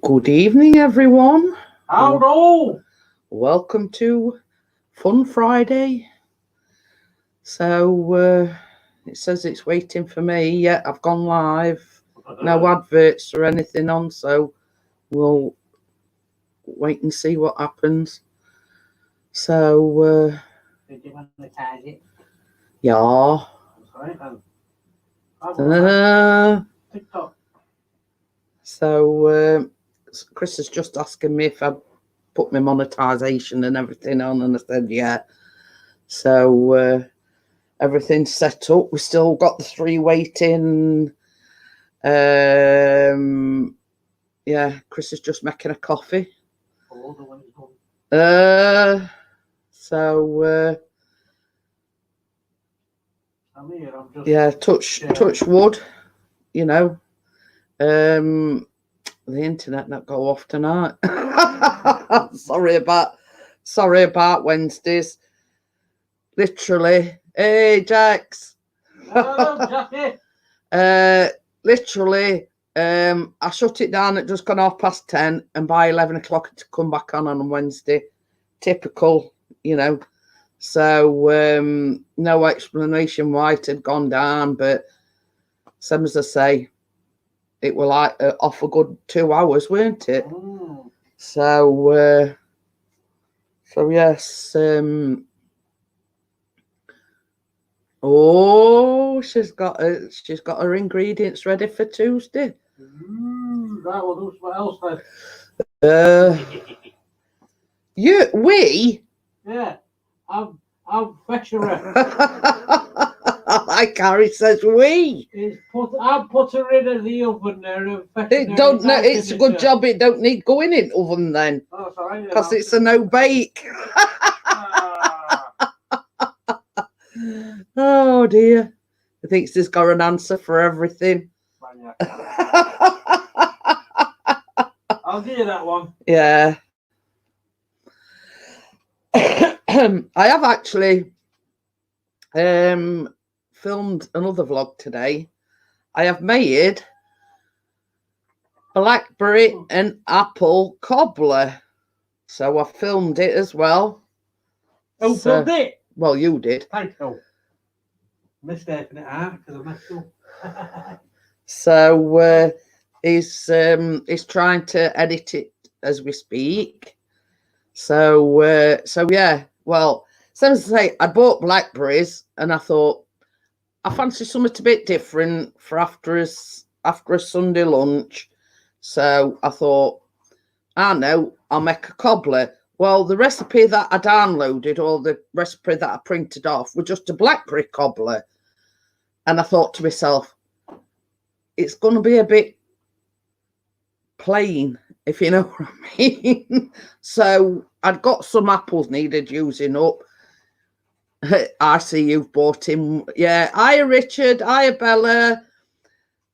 Good evening, everyone. Howdy! Welcome to Fun Friday. So it says it's waiting for me. Yeah, I've gone live. No adverts or anything on, so we'll wait and see what happens. So Did you monetize it? yeah. Sorry, then. TikTok. So Chris is just asking me if I put my monetization and everything on, and I said yeah. So everything's set up. We still got the 3 waiting. Yeah, Chris is just making a coffee. So I'm here, I'm just yeah, touch wood, you know. The internet not go off tonight. Sorry about Wednesdays. Literally. Hey Jax. Hello, Jackie. Literally, I shut it down at just gone 10:30, and by 11 o'clock to come back on Wednesday. Typical, you know. So no explanation why it had gone down, but same as I say, it was like off a good 2 hours, weren't it? Mm. So yes. Oh, she's got her ingredients ready for Tuesday. Right, well, do what else then? We? Yeah, I'm fetch her. Like Harry says, we. I'll put her in the oven there and fetch her. It's a good job it don't need going in oven then. Oh, sorry. Because it's a no bake. Oh dear. I think she's got an answer for everything. I'll give you that one. Yeah. I have actually filmed another vlog today. I have made blackberry and apple cobbler. So I filmed it as well. Oh, filmed it? Well, you did. Thank you. Missed it because I messed up. So he's trying to edit it as we speak. So yeah. Well, so as I say, I bought blackberries and I thought I fancy something a bit different for after a Sunday lunch. So I thought, I know, I'll make a cobbler. Well, the recipe that I downloaded or the recipe that I printed off was just a blackberry cobbler. And I thought to myself, it's going to be a bit plain, if you know what I mean. So I'd got some apples needed using up. I see you've bought him. Yeah. Hiya, Richard. Hiya, Bella.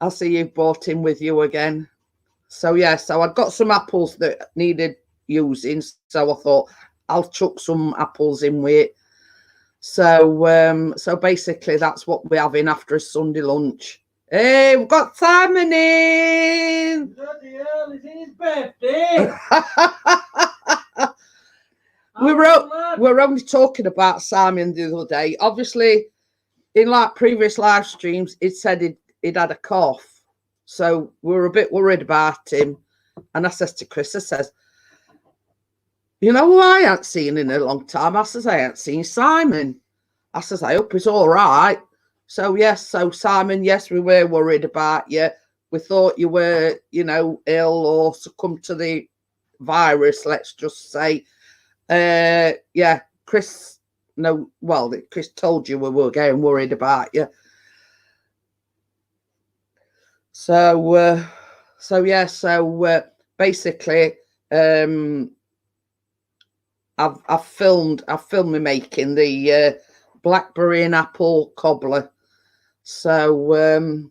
I see you've bought him with you again. So, yeah. So I'd got some apples that needed using. So I thought I'll chuck some apples in with it. So basically that's what we're having after a Sunday lunch. Hey, we've got Simon in. Bloody hell, it's his birthday. We're only talking about Simon the other day. Obviously, in like previous live streams, it said he'd had a cough. So we were a bit worried about him. And I says to Chris, I says, you know who I ain't seen in a long time? I says, I ain't seen Simon. I says, I hope he's all right. So, yes, so Simon, yes, we were worried about you. We thought you were, you know, ill or succumbed to the virus, let's just say. Yeah, Chris told you we were getting worried about you. So basically, I've filmed me making the blackberry and apple cobbler. So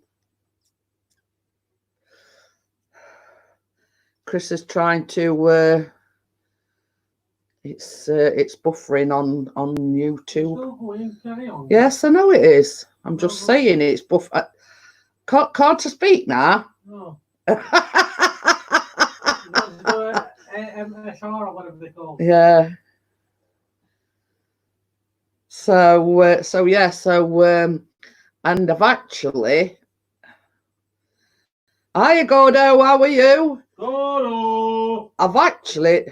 Chris is trying to it's buffering on YouTube. Yes, I know it is. I'm just saying it's Can't to speak now. No. they called? Yeah. So yeah, and I've actually. Hiya, Gordo, how are you? Gordo! I've actually.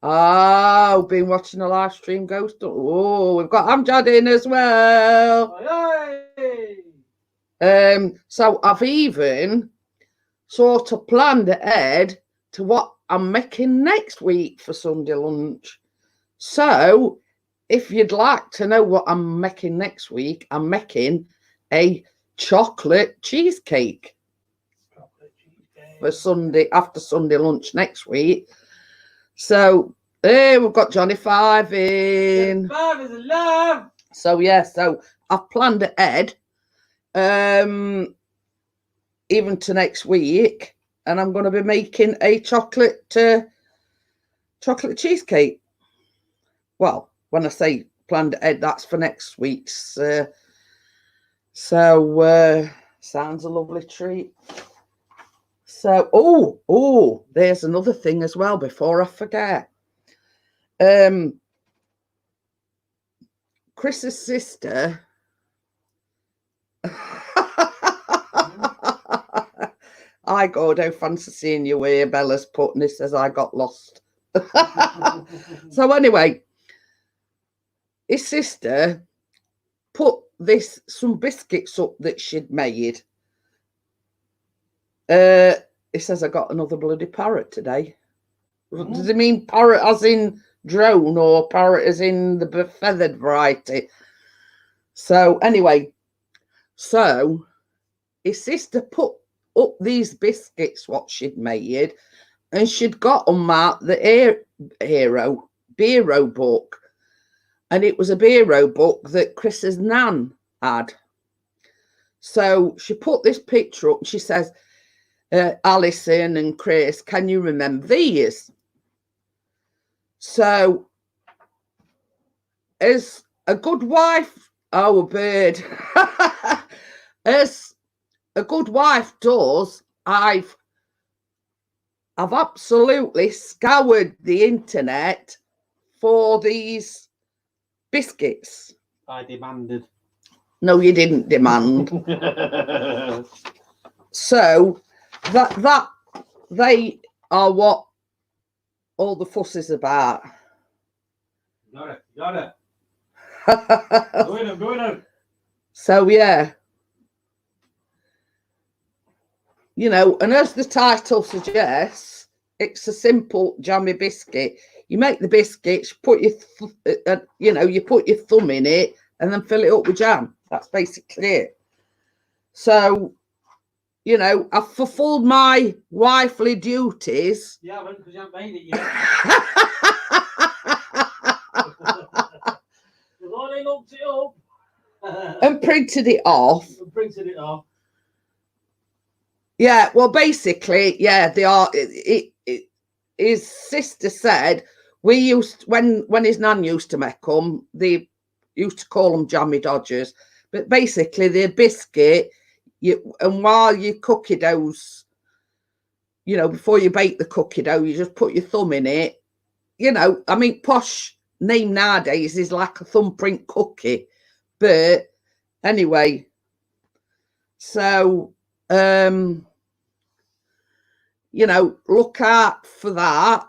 Been watching a live stream Ghost. Oh, we've got Amjad in as well. So I've even sort of planned ahead to what I'm making next week for Sunday lunch. So if you'd like to know what I'm making next week, I'm making a chocolate cheesecake for Sunday, after Sunday lunch next week. So hey, we've got Johnny Five in. Five is alive. So yeah, so I've planned ahead, even to next week, and I'm going to be making a chocolate cheesecake. Well, when I say planned ahead, that's for next week's. So sounds a lovely treat. So there's another thing as well before I forget. Chris's sister. I Gordo, fancy seeing you here. Bella's putting this as I got lost. So anyway, his sister put some biscuits up that she'd made. It says I got another bloody parrot today. Does it mean parrot as in drone or parrot as in the feathered variety? So anyway, so his sister put up these biscuits what she'd made, and she'd got them at the Biro book, and it was a Biro book that Chris's nan had. So she put this picture up and she says, Alison and Chris, can you remember these? So as a good wife, a bird, as a good wife does, I've absolutely scoured the internet for these biscuits. I demanded. No, you didn't demand. So that they are what all the fuss is about. Got it. Going up. So yeah. You know, and as the title suggests, it's a simple jammy biscuit. You make the biscuits, put your, you put your thumb in it, and then fill it up with jam. That's basically it. So, you know, I've fulfilled my wifely duties. You haven't, because you haven't made it yet. You've only looked it up. And printed it off. Yeah, well, basically, yeah, they are. His sister said we used when his nan used to make them, they used to call them jammy dodgers. But basically, they're biscuit. And while you cookie doughs, you know, before you bake the cookie dough, you just put your thumb in it. You know, I mean, posh name nowadays is like a thumbprint cookie, but anyway. So. You know, look out for that,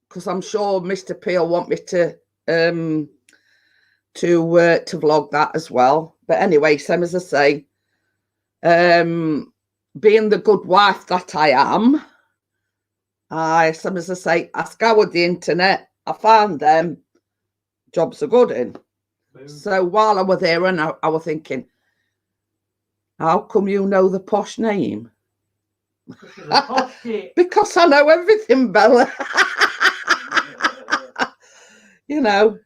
because I'm sure Mr. P will want me to vlog that as well. But anyway, same as I say, being the good wife that I am, same as I say, I scoured the internet, I found them, jobs are good in. Boom. So while I was there, and I was thinking, how come you know the posh name? Because I know everything, Bella. You know.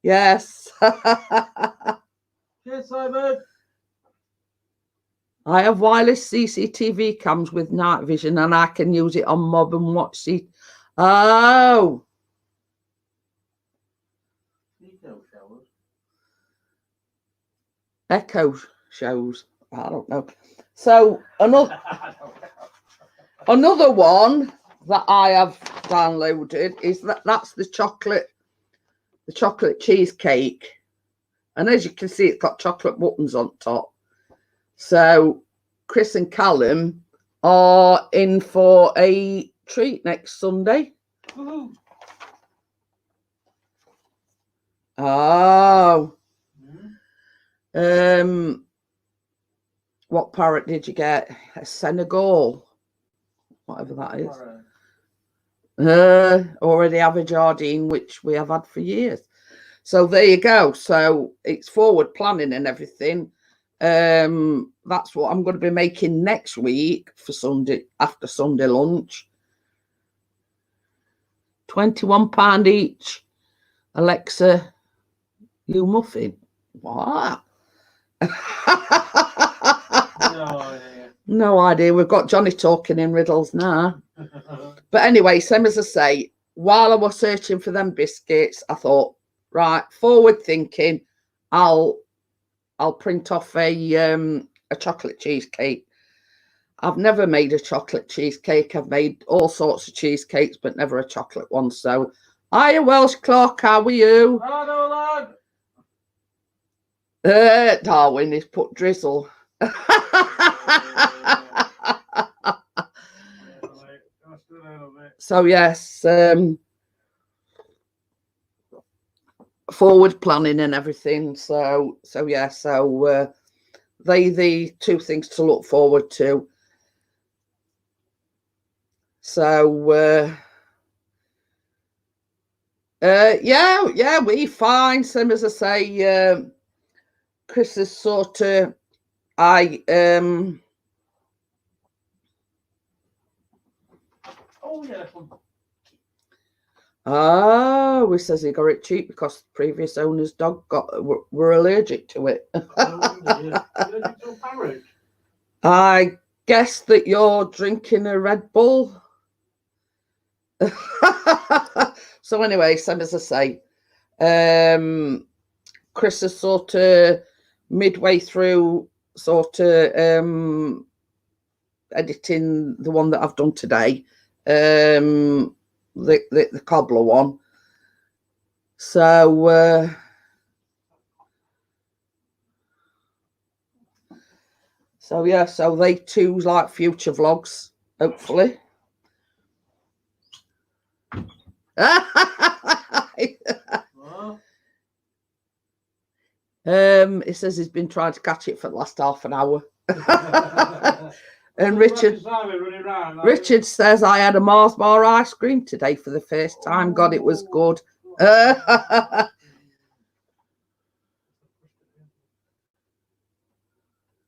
Yes. Yes, Simon. I have wireless CCTV cams with night vision, and I can use it on mob and watch the. Oh. Echo shows. I don't know. So another one that I have downloaded is that's the chocolate cheesecake. And as you can see, it's got chocolate buttons on top. So Chris and Callum are in for a treat next Sunday. Woohoo. Oh. What parrot did you get? A Senegal. Whatever that is. Or the Aberdeen, which we have had for years. So there you go. So it's forward planning and everything. That's what I'm going to be making next week for Sunday, after Sunday lunch. £21 each. Alexa, you muffin. What? No idea. We've got Johnny talking in riddles now. But anyway, same as I say, while I was searching for them biscuits, I thought, right, forward thinking, I'll print off a chocolate cheesecake. I've never made a chocolate cheesecake. I've made all sorts of cheesecakes, but never a chocolate one. So, hiya, Welsh Clock, how are you? Hello, lad. Darwin has put drizzle. So yes, forward planning and everything. So yeah, so they the two things to look forward to. So yeah, we fine. Same as I say, Chris is sort of he says he got it cheap because the previous owner's dog were allergic to it. I guess that you're drinking a Red Bull. So anyway, same as I say, Chris is sort of midway through sort of editing the one that I've done today, the cobbler one. So so yeah, so they too like future vlogs, hopefully. It says he's been trying to catch it for the last half an hour. And Richard says, I had a Mars bar ice cream today for the first time. God, it was good.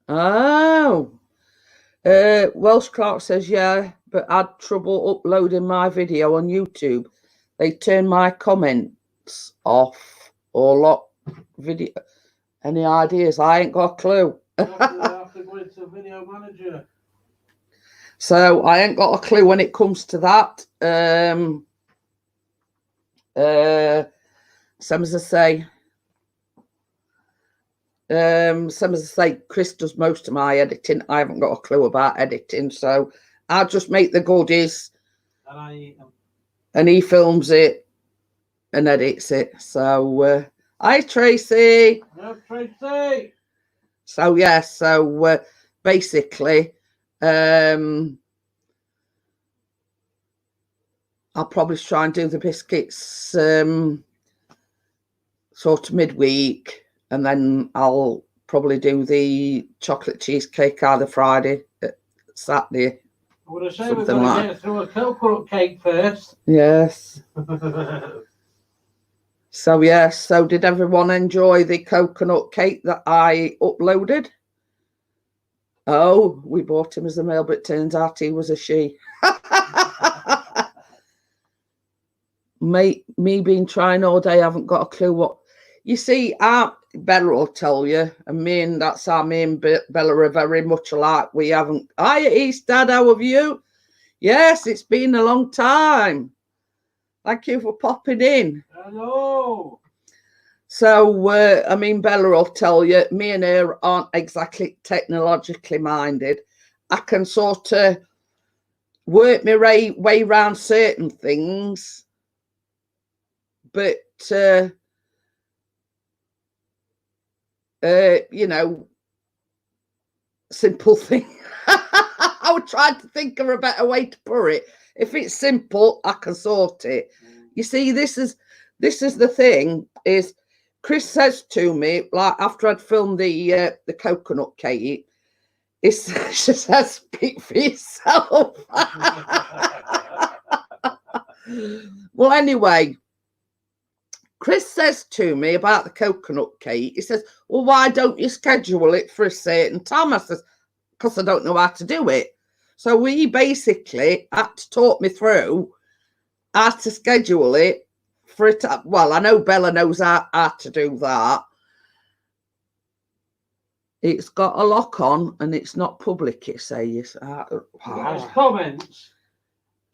Oh. Welsh Clark says, yeah, but I had trouble uploading my video on YouTube. They turn my comments off or lock video. Any ideas? I ain't got a clue. You have to go into Video Manager. So I ain't got a clue when it comes to that. Same as I say, Chris does most of my editing. I haven't got a clue about editing, so I'll just make the goodies, and he films it and edits it. So hi Tracy. Yeah, Tracy. So yeah, so basically, I'll probably try and do the biscuits sort of midweek, and then I'll probably do the chocolate cheesecake either Friday, Saturday. I would have said we're going to get through a coconut cake first. Yes. So yes, so did everyone enjoy the coconut cake that I uploaded? Oh, we bought him as a male, but it turns out he was a she. Me being trying all day, I haven't got a clue what. You see, Bella will tell you, and that's how me and Bella are very much alike. We haven't. Hiya, East Dad, how have you? Yes, it's been a long time. Thank you for popping in. Hello. So, Bella will tell you, me and her aren't exactly technologically minded. I can sort of, work my way around certain things, but you know, simple thing. I would try to think of a better way to put it. If it's simple, I can sort it. You see, this is the thing. Is Chris says to me, like after I'd filmed the coconut cake, she says, "Speak for yourself." Well, anyway, Chris says to me about the coconut cake. He says, "Well, why don't you schedule it for a certain time?" I says, "Because I don't know how to do it." So we basically had to talk me through how to schedule it for it. Well, I know Bella knows how to do that. It's got a lock on and it's not public, it says. There's comments.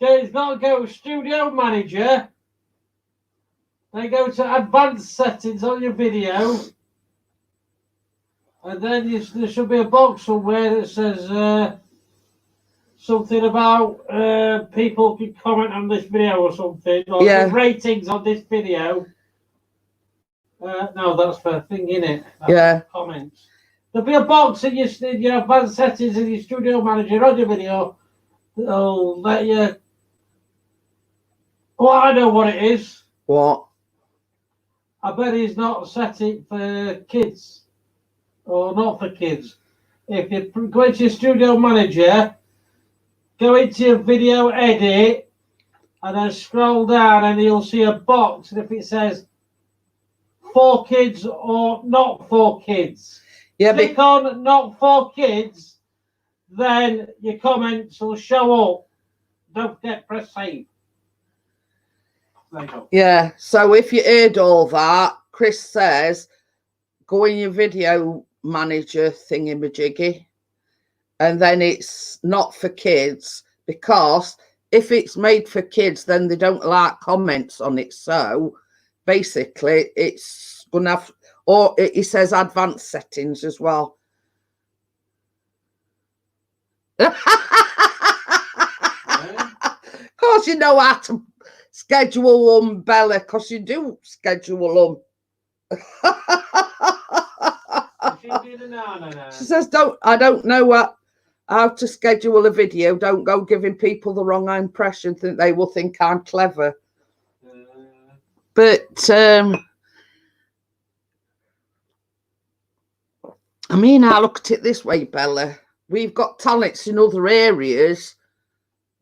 It's got to go studio manager. Then go to advanced settings on your video. And then there should be a box somewhere that says something about people can comment on this video or something. Or Yeah. ratings on this video. No, that's for a thing, innit? Yeah. Comments. There'll be a box in your advanced settings in your studio manager on your video that'll let you. Oh, I know what it is. What? I bet he's not set it for kids. Or not for kids. If you go into your studio manager, go into your video edit, and then scroll down and you'll see a box. And if it says for kids or not for kids, click on not for kids, then your comments will show up. Don't forget, press save. There you go. Yeah, so if you heard all that, Chris says, go in your video manager thingy-majiggy, and then it's not for kids, because if it's made for kids, then they don't like comments on it. So basically, it's going to have, or it says advanced settings as well. Of course, you know how to schedule them, Bella, because you do schedule them. She says, I don't know how to schedule a video. Don't go giving people the wrong impression. They will think I'm clever. But I mean, I look at it this way, Bella. We've got talents in other areas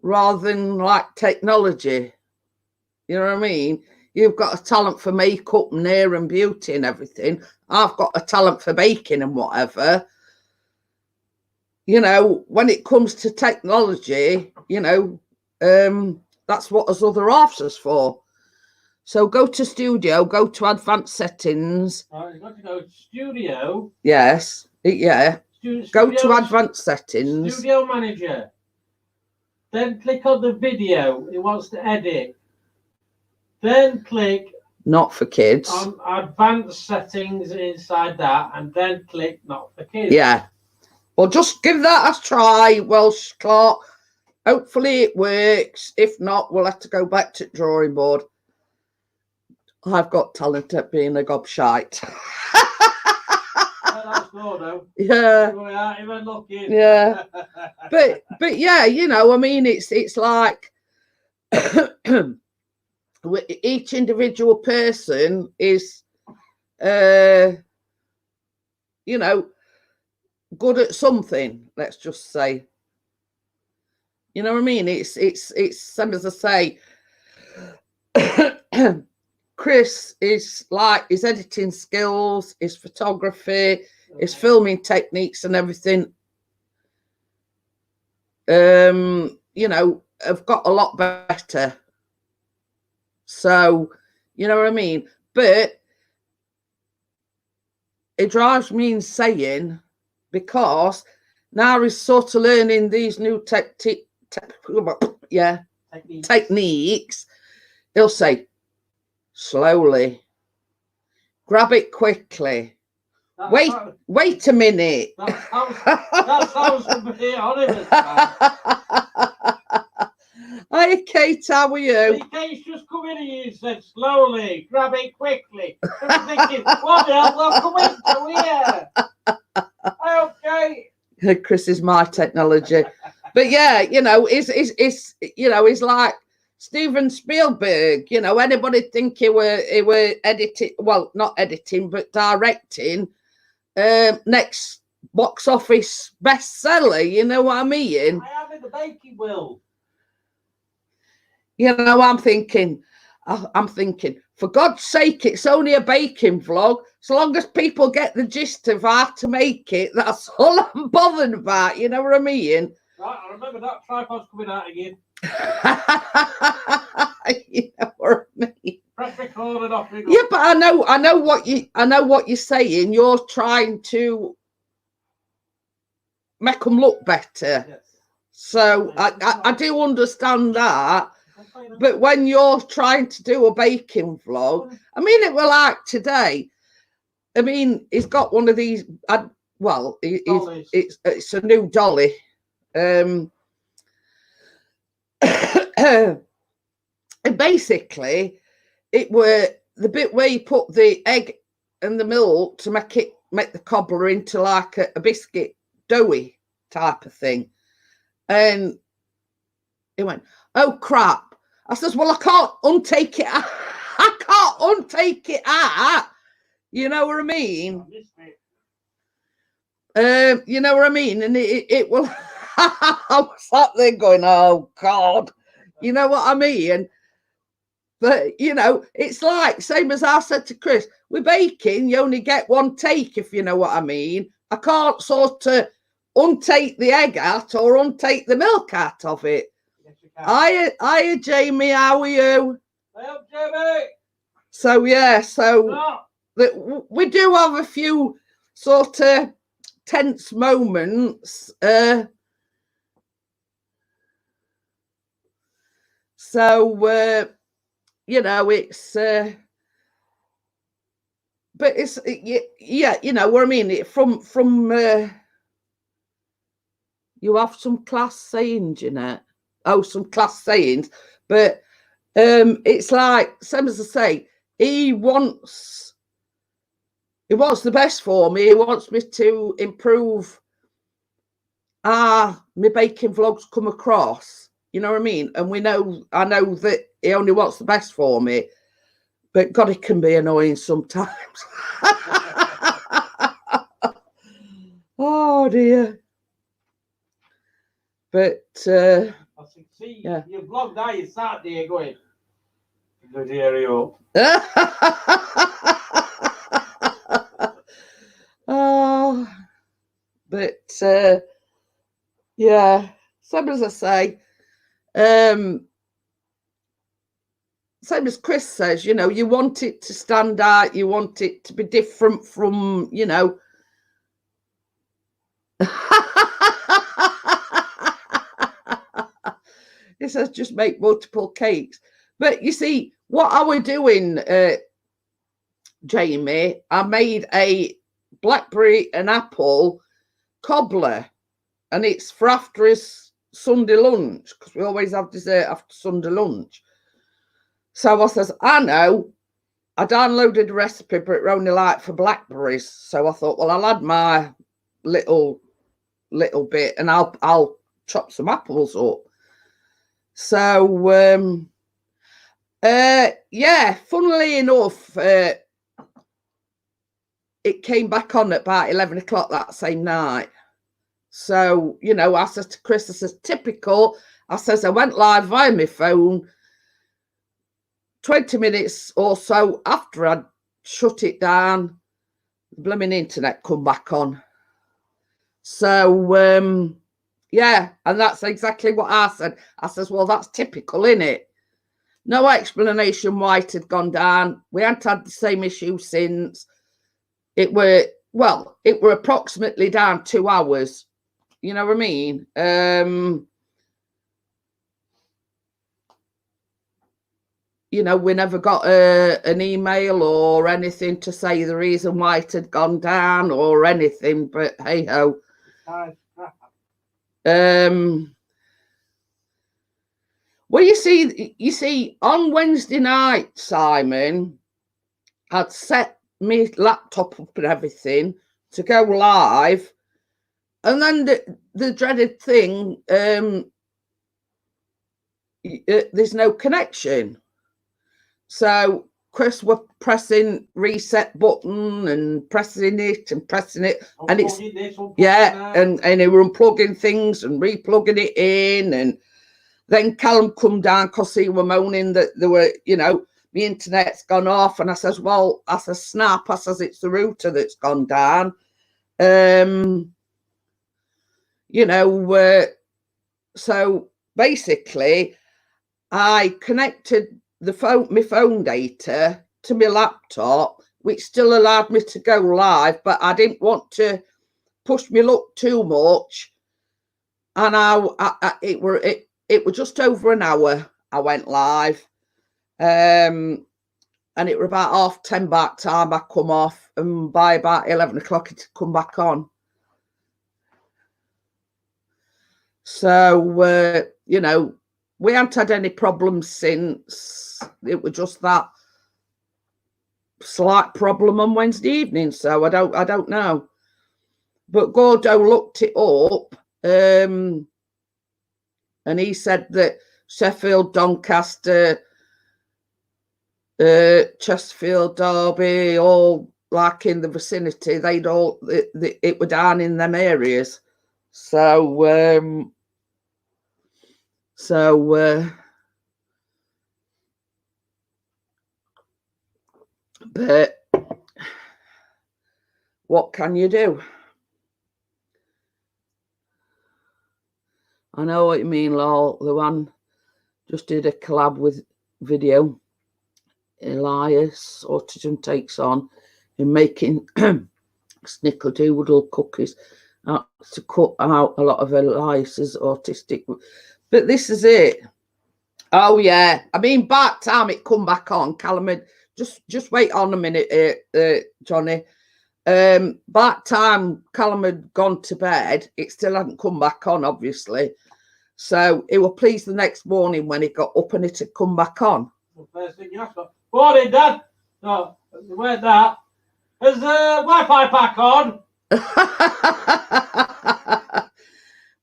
rather than like technology. You know what I mean? You've got a talent for makeup and hair and beauty and everything. I've got a talent for baking and whatever. You know, when it comes to technology, you know, that's what us other halves is for. So go to studio, go to advanced settings. You've got to go to studio. Yes, yeah. Go to advanced settings. Studio manager. Then click on the video. It wants to edit. Then click not for kids on advanced settings inside that, and then click not for kids. Yeah. Well, just give that a try, Welsh Clark. Hopefully it works. If not, we'll have to go back to the drawing board. I've got talent at being a gobshite. That's good, though. Yeah. We aren't even looking. Yeah. But yeah, you know, I mean, it's like each individual person is, you know, good at something. Let's just say, you know what I mean. It's same as I say. Chris is like his editing skills, his photography, his filming techniques, and everything. You know, have got a lot better. So, you know what I mean? But it drives me insane because now he's sort of learning these new techniques. He'll say, slowly, grab it quickly. Wait a minute. That sounds a bit honest. Kate, how are you? Kate's just come in here and said, slowly, grab it quickly. I'm thinking, what the hell, welcome into here. Okay. Chris is my technology. But yeah, you know, it's like Steven Spielberg, you know, anybody think he were editing, well, not editing, but directing next box office bestseller, you know what I mean? I am in the baking world. You know, I'm thinking, for God's sake, it's only a baking vlog. So long as people get the gist of how to make it, that's all I'm bothered about, you know what I mean? Right, I remember that tripod's coming out again. You know what I mean? Press record and off we go. Yeah, but I know what you're saying. You're trying to make them look better. Yes. So I do understand that. But when you're trying to do a baking vlog, I mean, it were like today. I mean, he's got one of these. It's a new dolly. And basically, it were the bit where you put the egg and the milk to make the cobbler into like a biscuit doughy type of thing. And he went, "Oh crap." I says, "Well, I can't untake it. I can't untake it out." You know what I mean? You know what I mean? And it will. I was sat there going, "Oh God," you know what I mean? But you know, it's like same as I said to Chris. With baking, you only get one take, if you know what I mean. I can't sort of untake the egg out or untake the milk out of it. Hiya, Jamie. How are you? Hello, Jamie. So yeah, we do have a few sort of tense moments. You know, it's but it's yeah, you know what I mean. It from you have some class sayings, you know. Oh, some class sayings, but it's like same as I say, he wants the best for me. He wants me to improve my baking vlogs come across, you know what I mean? And I know that he only wants the best for me, but God, it can be annoying sometimes. Oh dear. But I see, yeah. Your vlog now, you sat there going, good area up. Oh, but yeah, same as I say, same as Chris says, you know, you want it to stand out, you want it to be different from, you know. It says just make multiple cakes. But you see, what I was doing, Jamie, I made a blackberry and apple cobbler, and it's for after his Sunday lunch, because we always have dessert after Sunday lunch. So I says, I know, I downloaded the recipe, but it only like for blackberries. So I thought, well, I'll add my little bit, and I'll chop some apples up. So yeah, funnily enough, it came back on at about 11 o'clock that same night. So, you know, I said to Chris, I says, typical. I says, I went live via my phone 20 minutes or so after I'd shut it down, the blooming internet come back on. So, yeah, and that's exactly what I said. I says, well, that's typical, innit? No explanation why it had gone down. We hadn't had the same issue since. It were approximately down 2 hours. You know what I mean? You know, we never got an email or anything to say the reason why it had gone down or anything, but hey ho. Well, you see, on Wednesday night, Simon, I'd set my laptop up and everything to go live, and then the dreaded thing, there's no connection. So Chris were pressing reset button and pressing it, and it's and they were unplugging things and replugging it in, and then Callum come down because he were moaning that there were, the internet's gone off, and I says, well, I says, snap, I says, it's the router that's gone down. So basically I connected my phone data to my laptop, which still allowed me to go live, but I didn't want to push my luck too much. And it was just over an hour I went live. And it was about 10:30 back time I come off, and by about 11 o'clock it come back on. So, we haven't had any problems since. It was just that slight problem on Wednesday evening. So I don't know. But Gordo looked it up, and he said that Sheffield, Doncaster, Chesterfield, Derby, all like in the vicinity, it were down in them areas. So but what can you do? I know what you mean, lol. The one just did a collab with Video Elias Autism Takes On in making snickerdoodle cookies to cut out a lot of Elias's autistic. But this is it. Oh yeah, I mean, back time it come back on. Callum, just wait on a minute, Johnny. Back time Callum had gone to bed. It still hadn't come back on, obviously. So he was pleased the next morning when he got up and it had come back on. First thing you asked for. Morning, Dad. No, where's that? Is the Wi-Fi back on?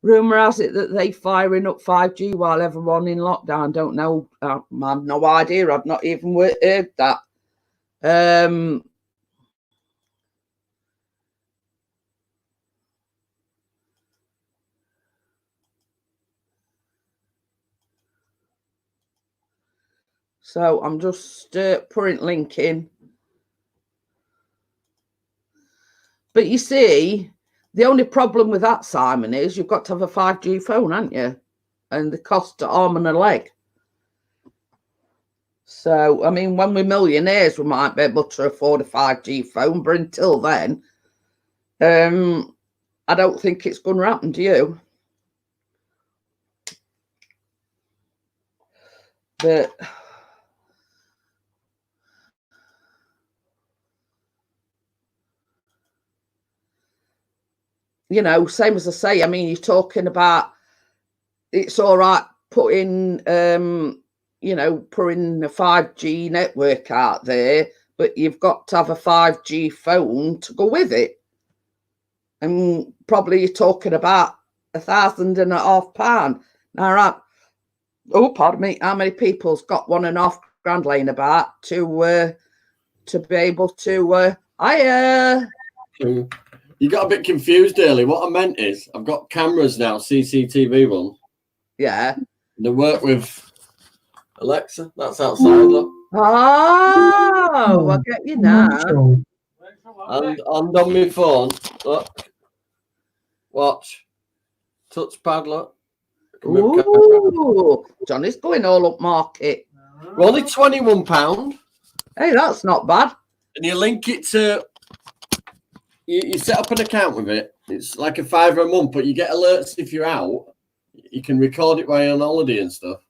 Rumour has it that they firing up 5G while everyone in lockdown. Don't know. I have no idea. I've not even heard that. So I'm just putting link in. But you see, the only problem with that, Simon, is you've got to have a 5G phone, haven't you? And the cost to arm and a leg. So, I mean, when we're millionaires, we might be able to afford a 5G phone. But until then, I don't think it's going to happen, do you? But... same as I say, I mean, you're talking about it's all right putting, putting a 5G network out there, but you've got to have a 5G phone to go with it. And probably you're talking about £1,500. Now, right. Oh, pardon me. How many people's got £1.5 grand laying about to be able to, You got a bit confused early. What I meant is I've got cameras now, CCTV ones. Yeah. They work with Alexa. That's outside. Look. Oh, I get you now. And on my phone, look. Watch. Touchpad, look. Ooh, Johnny's going all up market. We're only £21. Hey, that's not bad. And you link it to... You set up an account with it. It's like a £5 a month, but you get alerts if you're out. You can record it while you're on holiday and stuff.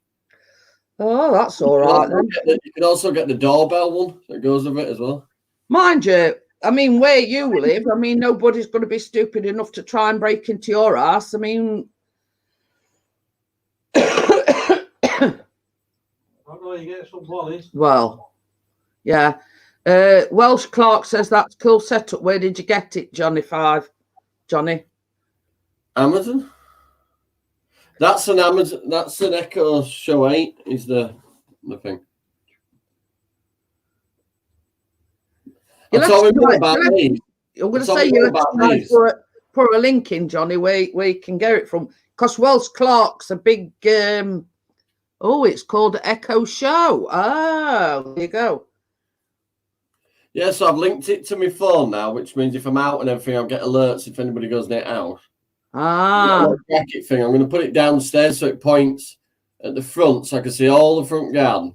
Oh, that's all right. You can also get the doorbell one that goes with it as well. Mind you, I mean, where you live, I mean, nobody's going to be stupid enough to try and break into your house. I mean, I don't know, you get some wallies. Well, yeah. Welsh Clark says that's cool setup. Where did you get it, Johnny Five? Johnny? Amazon. That's an Amazon. That's an Echo Show 8. Is the thing. You'll I have told to him try- about you'll have- these. I'm going to Tell say me you more have about to these. put a link in, Johnny, where you can get it from. Because Welsh Clark's a big. It's called Echo Show. Oh, there you go. Yeah, so I've linked it to my phone now, which means if I'm out and everything, I'll get alerts if anybody goes near house. Ah, Bracket thing. I'm going to put it downstairs so it points at the front, so I can see all the front garden,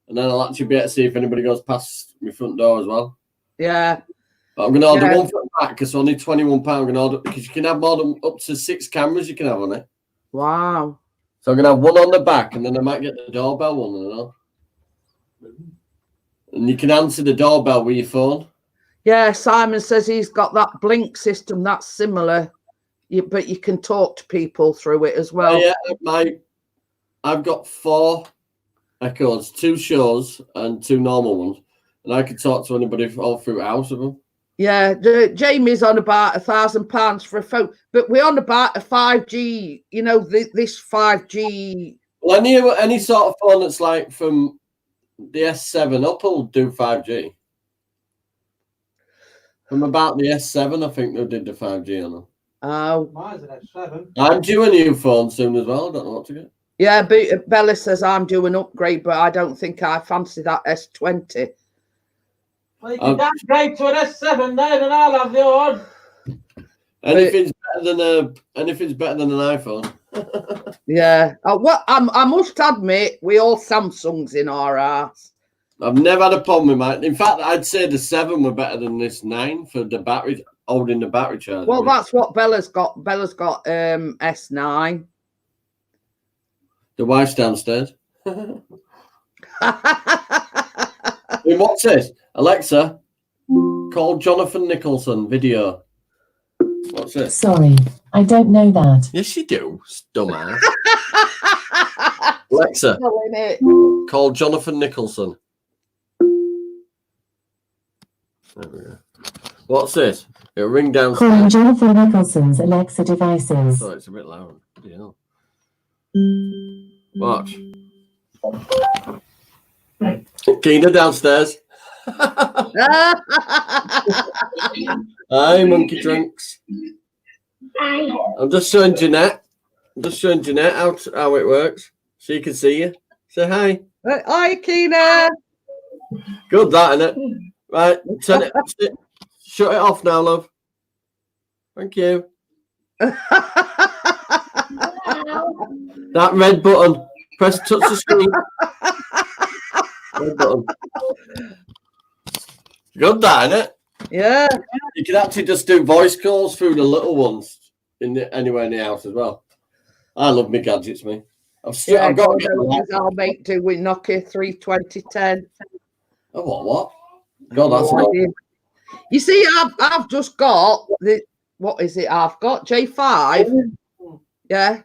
and then I'll actually be able to see if anybody goes past my front door as well. yeah. But I'm going to order Yeah. one for the back because only £21. I'm going to order because you can have more than up to 6 cameras you can have on it. Wow. So I'm going to have one on the back, and then I might get the doorbell one. I don't know. And you can answer the doorbell with your phone. Yeah, Simon says he's got that Blink system that's similar, but you can talk to people through it as well. I've got 4 Echoes, 2 shows and 2 normal ones, and I can talk to anybody all through the house of them. Yeah, Jamie's on about £1,000 for a phone, but we're on about a 5G. You know, this 5G. Well, any sort of phone that's like from the S7 up will do 5G. From about the S7, I think they did the 5G on them. Oh, Mine's an S7. I'm due a new phone soon as well. I don't know what to get. yeah. But Bella says I'm doing an upgrade, but I don't think I fancy that S20. Well, you can downgrade to an S7 then, and I'll have yours. Anything's better than an iPhone. Yeah. I must admit, we all Samsungs in our ass. I've never had a problem with mine. In fact, I'd say the 7 were better than this 9 for the battery, holding the battery charge. Well, that's what Bella's got. Bella's got S9. The wife's downstairs. Hey, what's this? Alexa, call Jonathan Nicholson video. What's this? Sorry, I don't know that. Yes, you do, dumbass. Alexa, Killing it. call Jonathan Nicholson. There we go. What's this? It'll ring Calling downstairs. Jonathan Nicholson's Alexa devices. Oh, it's a bit loud. Yeah. Watch. Keena downstairs. Hi, monkey trunks. I'm just showing Jeanette. how it works. She can see you. Say hi. Hi, Keena. Good, that, innit? Right, turn it. Shut it off now, love. Thank you. That red button. Touch the screen. Red button. Good, that, innit? Yeah. You can actually just do voice calls through the little ones anywhere in the house as well. I love my gadgets, me. I've got to get the light. I'll make do with Nokia 32010. Oh, what? God, that's a lot. You see, I've just got what is it? I've got J5. Yeah,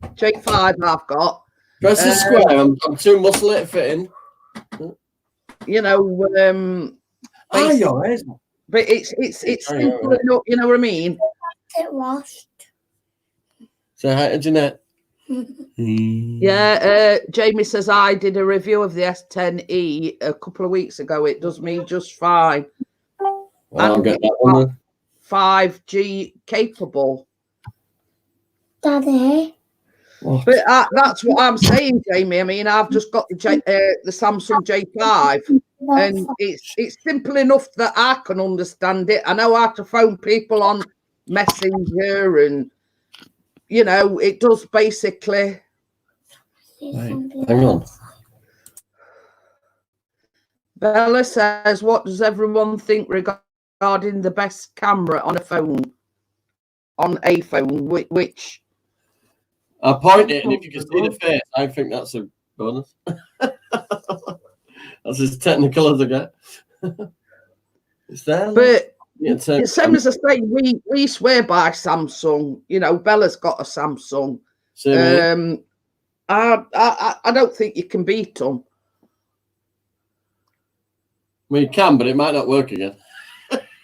J5. I've got. Press the square. I'm too muscle it fitting. You know, Oh, your eyes. but it's simple enough, you know what I mean? It washed. Say hi to Jeanette. Yeah, Jamie says I did a review of the S10e a couple of weeks ago. It does me just fine. Well, I'll get that one then. 5G capable. Daddy. But that's what I'm saying, Jamie. I mean, I've just got the Samsung J5, and it's simple enough that I can understand it. I know how to phone people on Messenger, and you know, it does basically. Right, hang on. Bella says, "What does everyone think regarding the best camera on a phone? On a phone, which?" I point it, and if you can see the face, I think that's a bonus. That's as technical as I get. Is there? But It's same as I say, we swear by Samsung. You know, Bella's got a Samsung. I don't think you can beat them. Well, you can, but it might not work again.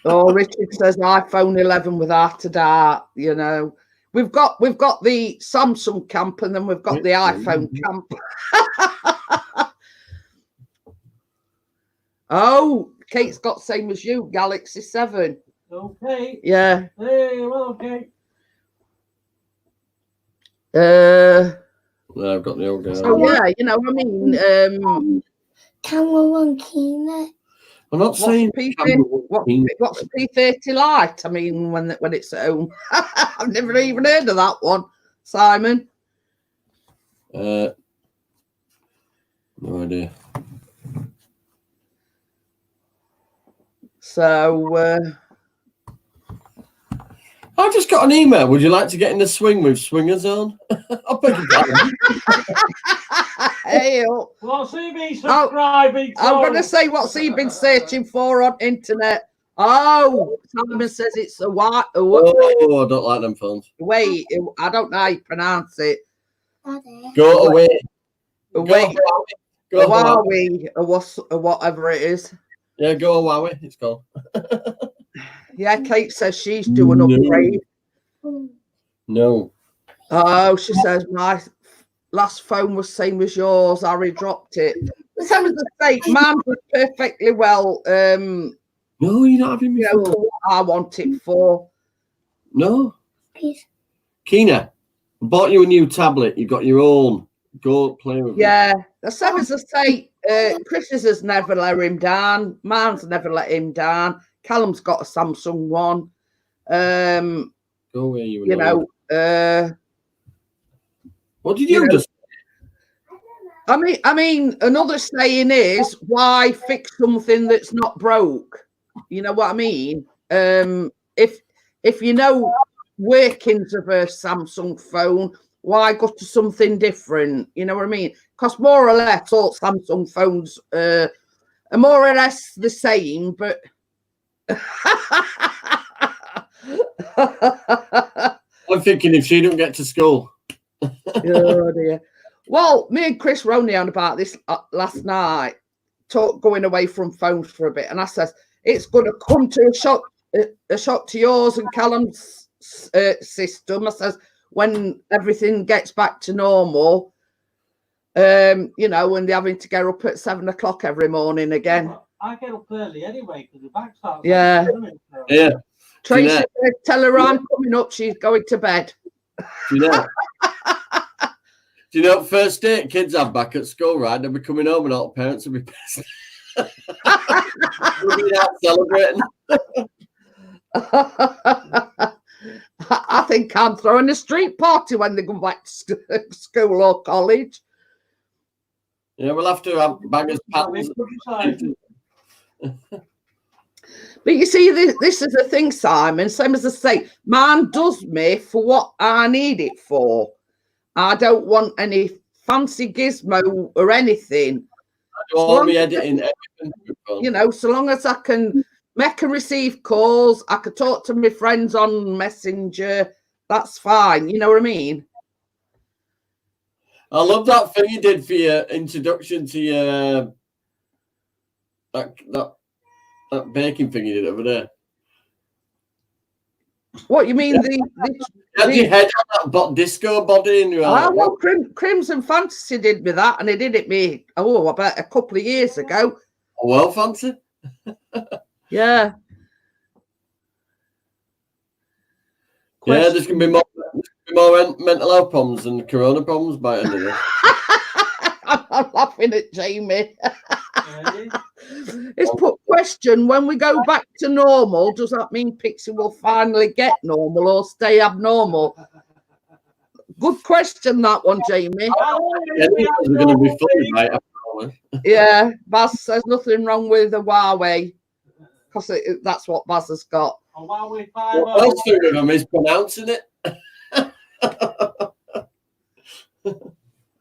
Oh, Richard says iPhone 11 without a dart. You know, we've got the Samsung camp, and then we've got the iPhone camp. Oh, Kate's got same as you, Galaxy 7. Okay. Yeah. Hey, well, okay. No, I've got the old guy. So yeah, you know, I mean, Camera one key. I'm not what's saying what's a P30 Lite? I mean, when it's at home, I've never even heard of that one, Simon. No idea. So I've just got an email. Would you like to get in the swing with Swinger Zone? I'll beg your pardon. hey, Well, see me subscribing. I'm going to say what's he been searching for on internet. Oh, Simon says it's a white. Oh, I don't like them phones. Wait, I don't know how you pronounce it. Go away. Wait, Go Huawei or whatever it is. Yeah, go Huawei. It's called. Yeah, Kate says she's doing upgrade. No. Oh, she says my last phone was same as yours. Harry dropped it. Same as the state, mine was perfectly well. No, you're not having me. You know, for what I want it for. No. Please. Keena, I bought you a new tablet. You got your own. Go play with it. Yeah, the same as the state. Chris's has never let him down. Mine's never let him down. Callum's got a Samsung one. Go where you know. What did you just? I mean, another saying is, why fix something that's not broke? You know what I mean? If you know workings of a Samsung phone, why go to something different? You know what I mean? Because more or less all Samsung phones are more or less the same, but I'm thinking if she don't get to school. Oh dear. Well, me and Chris were only on about this last night, going away from phones for a bit, and I says it's going to come to a shock to yours and Callum's system. I says when everything gets back to normal, you know, when they're having to get up at 7 o'clock every morning again. I get up early anyway because the back starts. Yeah. Yeah. Tracy said, tell her I'm coming up. She's going to bed. Do you know first day kids have back at school, right? They'll be coming home and all the parents will be pissed. We'll be out celebrating. I think I'm throwing a street party when they go back to school or college. Yeah, we'll have to have bangers patterns. But you see, this is the thing, Simon. Same as I say, mine does me for what I need it for. I don't want any fancy gizmo or anything. I do all my editing, everything. You know, so long as I can make and receive calls, I can talk to my friends on Messenger, that's fine. You know what I mean? I love that thing you did for your introduction to your that baking thing you did over there. What you mean? You had your head on that disco body and you were well, Crimson Fantasy did me that, and he did it me about a couple of years ago. Well, fancy. Yeah. Yeah, there's gonna be more mental health problems than corona problems by the end of this. I'm laughing at Jamie. It's put question, when we go back to normal, does that mean Pixie will finally get normal or stay abnormal? Good question, that one, Jamie. They're gonna be funny, right? Yeah, Baz says nothing wrong with the Huawei, because that's what Baz has got. Huawei What else do with them is pronouncing it.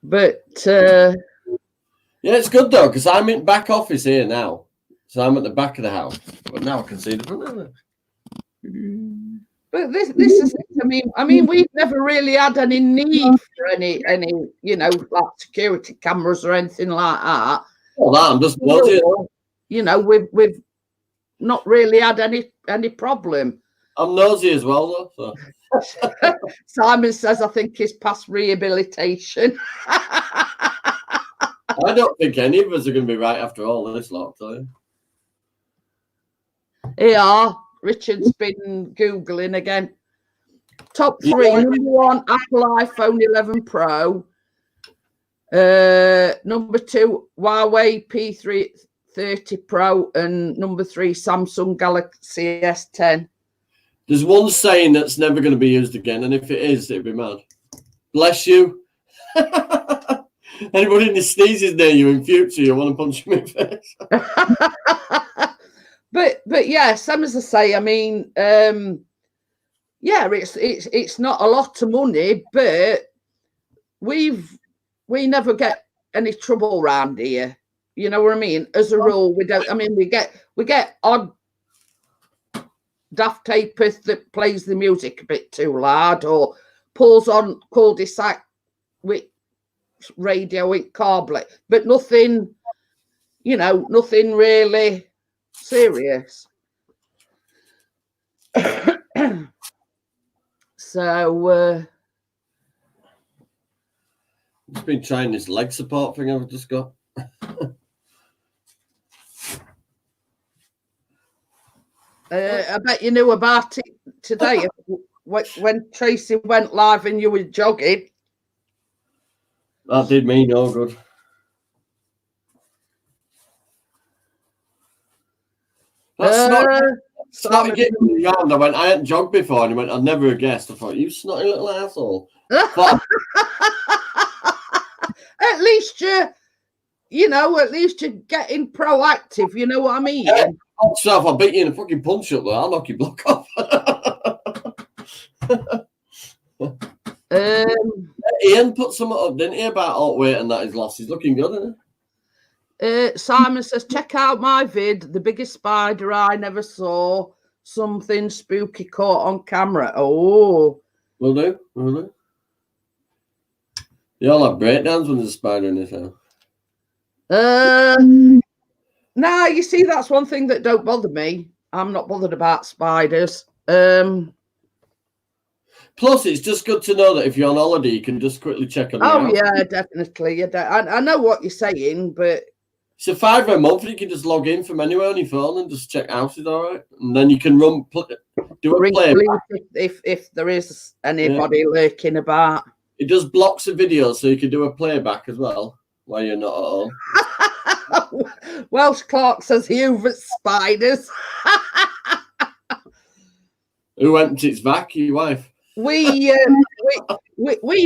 But yeah, it's good though, because I'm in back office here now. So I'm at the back of the house. But now I can see the front of it. But this is it. I mean, we've never really had any need for any, like security cameras or anything like that. Well, that I'm just nosy. We've not really had any problem. I'm nosy as well, though. So. Simon says, I think he's past rehabilitation. I don't think any of us are going to be right after all this lot. So. Yeah, Richard's been Googling again. Top 3, number 1, Apple iPhone 11 Pro. Number 2, Huawei P30 Pro. And number 3, Samsung Galaxy S10. There's one saying that's never going to be used again, and if it is, it'd be mad. Bless you. Anybody that sneezes near you in future, you want to punch him in the face. But yeah, some as I say, I mean, yeah, it's not a lot of money, but we never get any trouble around here. You know what I mean? As a rule, we don't. I mean, we get odd daft tapers that plays the music a bit too loud or pulls on cul-de-sac with radio with cable, but nothing, nothing really serious. So I've been trying this leg support thing I've just got. I bet you knew about it today when Tracy went live and you were jogging. That did me no good. Started getting me around. I went, I hadn't jogged before, and he went, I'd never have guessed. I thought, you snotty little asshole. But, at least you're getting proactive. You know what I mean? Yeah. So if I beat you in a fucking punch up there, I'll knock your block off. Ian put something up, didn't he, about alt weight and that he's lost. He's looking good, isn't he? Simon says, check out my vid, the biggest spider I never saw. Something spooky caught on camera. Oh. Will do. You all have breakdowns when there's a spider in this house. No, you see, that's one thing that don't bother me. I'm not bothered about spiders. Plus, it's just good to know that if you're on holiday, you can just quickly check on the house. Yeah, definitely. I know what you're saying, but it's a £5 a month. You can just log in from anywhere on your phone and just check houses, all right? And then you can do a playback if there is anybody lurking about. It does blocks of videos, so you can do a playback as well while you're not at home. Welsh Clark says Hubert spiders. Who empties back? Your wife. We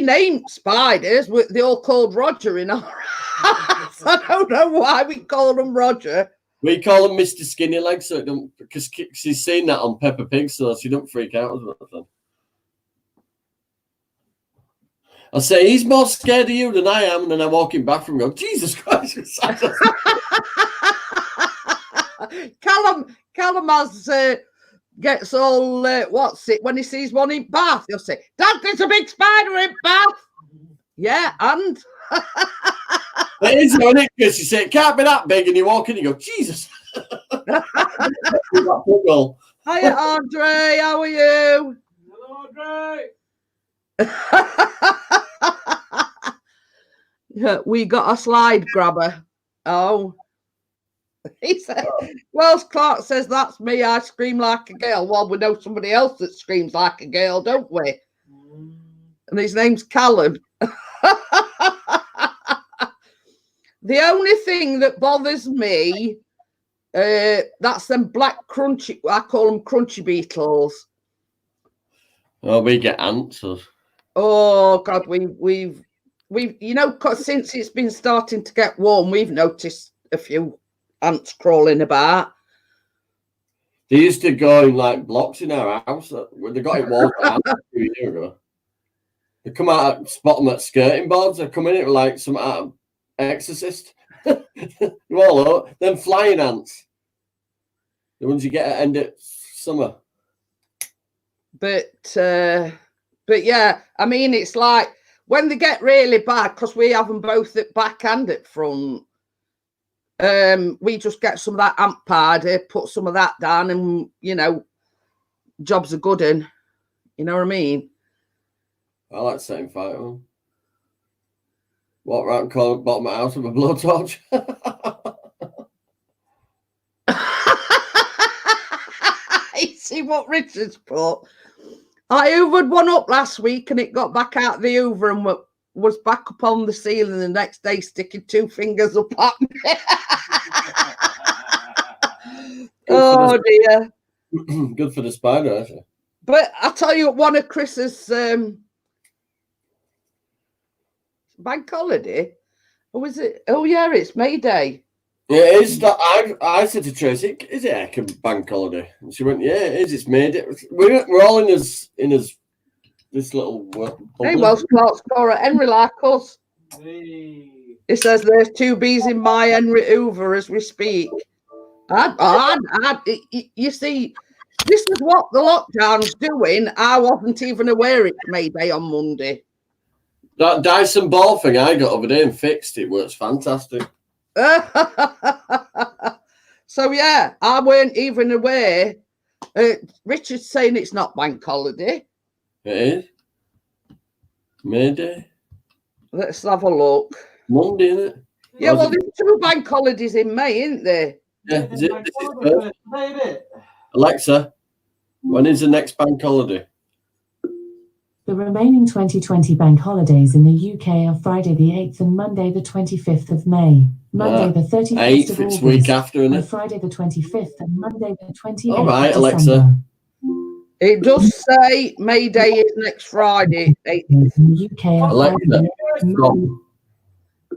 named spiders. They all called Roger in our house. I don't know why we call them Roger. We call him Mr. Skinny Legs, so it don't, because she's seen that on Peppa Pig, so she don't freak out as well. I say, he's more scared of you than I am, and then I walk in back from and go, Jesus Christ. Callum gets all, what's it, when he sees one in Bath, he'll say, Dad, there's a big spider in Bath. Yeah, and? It is, isn't it? Because you say, it can't be that big, and you walk in and you go, Jesus. Hiya, Andre, how are you? Hello, Andre. Yeah, we got a slide grabber. Oh. He said, Wells Clark says, that's me, I scream like a girl. Well, we know somebody else that screams like a girl, don't we? And his name's Callum. The only thing that bothers me, that's them black crunchy, I call them crunchy beetles. Oh, we get ants. Oh God, we've since it's been starting to get warm, we've noticed a few ants crawling about. They used to go in like blocks in our house. They got it walled out a few years ago. They come out, spot them at skirting boards. They come in it like some Exorcist. Then flying ants. The ones you get at end of summer. But yeah, I mean, it's like when they get really bad, because we have them both at back and at front. We just get some of that amp powder, put some of that down, and you know, jobs are good in. You know what I mean? I like setting fire on. Walk around and call bottom of the house with a blowtorch. You see what Richard's put? I hoovered one up last week and it got back out of the hoover and was back up on the ceiling the next day, sticking 2 fingers up at me. Oh dear. Good for the spider, actually. But I tell you, one of Chris's bank holiday, or was it? Oh yeah, it's May Day. Yeah, it is. I said to Tracy, "Is it a bank holiday?" And she went, "Yeah, it is. It's made it. We're all in his this little." Hey, well, smart scorer Henry like us. Hey. It says there's 2 bees in my Henry Hoover as we speak. You see, this is what the lockdown's doing. I wasn't even aware it's May Day on Monday. That Dyson ball thing I got over there and fixed, it works fantastic. So yeah, I weren't even aware. Richard's saying it's not bank holiday. It is. May Day. Let's have a look. Monday, isn't it? Yeah, well, there's 2 bank holidays in May, isn't there? Yeah. Is it? This is first. Made it. Alexa, when is the next bank holiday? The remaining 2020 bank holidays in the UK are Friday the 8th and Monday the 25th of May. Monday the 31st 8th, of it's August. week after, isn't And it? Friday the 25th and Monday the 28th All right, of Alexa. December. It does say May Day is next Friday. 8th. In the UK are Alexa, Friday the 8th. stop.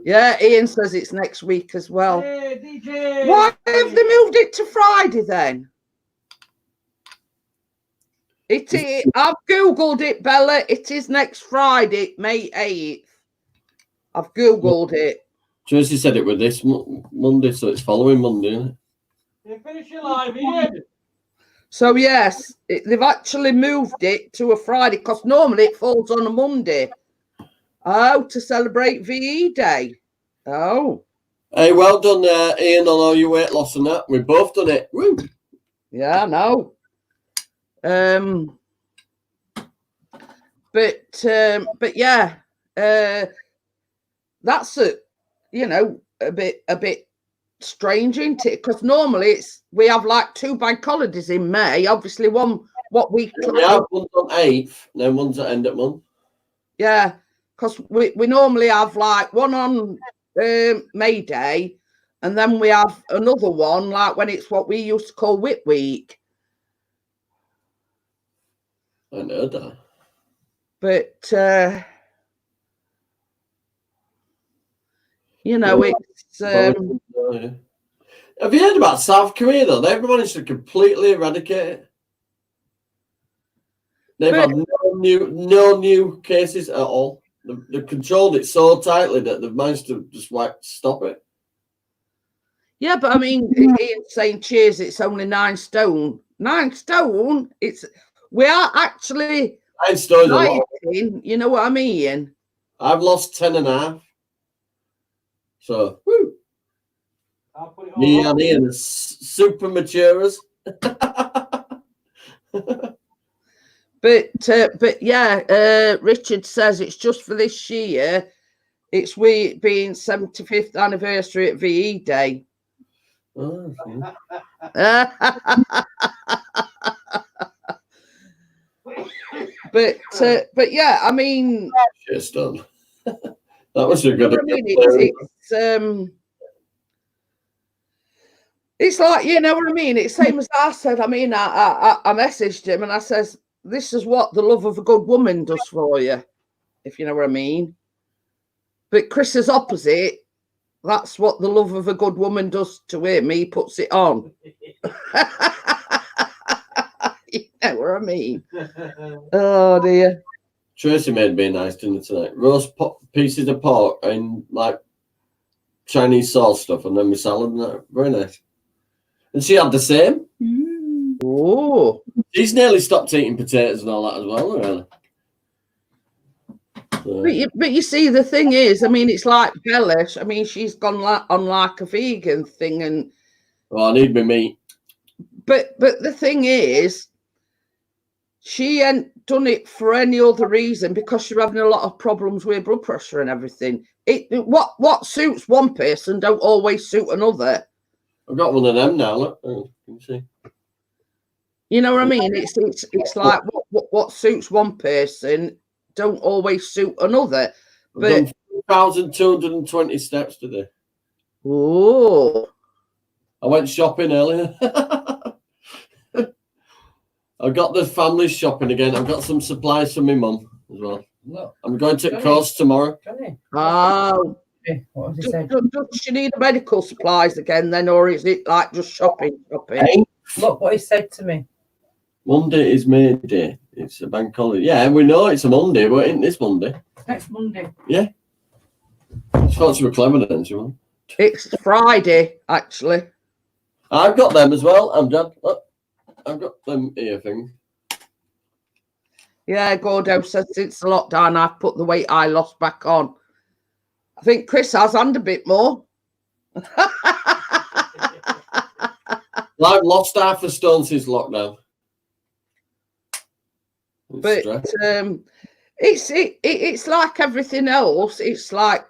Yeah, Ian says it's next week as well. Hey, DJ. Why have they moved it to Friday then? I've Googled it, Bella. It is next Friday, May 8th. I've Googled it. Tracy said it was this Monday, so it's following Monday, isn't it? You finish your live, Ian. So yes, they've actually moved it to a Friday because normally it falls on a Monday. Oh, to celebrate VE Day. Oh. Hey, well done, Ian, on all your weight loss and that. We've both done it. Woo! Yeah, I know. But yeah, that's a bit strange, isn't it? Because normally we have like 2 bank holidays in May. Obviously, one what week? We have one's on 8th, and then one's at end of month. Yeah, because we normally have like one on May Day, and then we have another one like when it's what we used to call Whip Week. I know that. But you know, it's Have you heard about South Korea though? They've managed to completely eradicate it. They've had no new cases at all. They've controlled it so tightly that they've managed to just stop it. yeah, but I mean, Ian's saying cheers, it's only 9 stone. 9 stone? We are actually 9 stones a lot. dieting, you know what I mean? I've lost 10.5. So, woo. I'll put it all Me on. and Ian are super maturers. But yeah, Richard says it's just for this year. It's we being 75th anniversary at VE Day. Oh, But yeah, I mean, shit's done. That was a good. I mean, it's like, you know what I mean? It's same as I said. I mean, I messaged him and I says, this is what the love of a good woman does for you, if you know what I mean. But Chris is opposite. That's what the love of a good woman does to him. He puts it on. You know what I mean? Oh dear. Tracy made me a nice dinner tonight. Roast pieces of pork and like Chinese sauce stuff, and then with salad and that. Very nice. And she had the same. Oh, She's nearly stopped eating potatoes and all that as well, really. So, but you see, the thing is, I mean, it's like Bellish. I mean, she's gone on like a vegan thing, and well, I need my meat. but the thing is, she ain't done it for any other reason because she's having a lot of problems with blood pressure and everything. What suits one person don't always suit another. I've got one of them now. Look, oh, can you see? You know what I mean? It's like what suits one person don't always suit another. I've But done 1,220 steps today. oh, I went shopping earlier. I got the family shopping again. I've got some supplies for my mum as well. Look, I'm going to Johnny. course tomorrow. Johnny. oh. What has he said? Does she need medical supplies again then, or is it like just shopping? Hey, Look what he said to me. Monday is May Day. It's a bank holiday. Yeah, we know it's a Monday, but ain't this Monday? Next Monday. I thought you were clever then, she won. It's Friday, actually. I've got them as well. I'm done. Look, I've got them ear things. Yeah, Gordo said since the lockdown, I've put the weight I lost back on. I think Chris has and a bit more. Well, I've lost half a stone since lockdown. But it's like everything else. It's like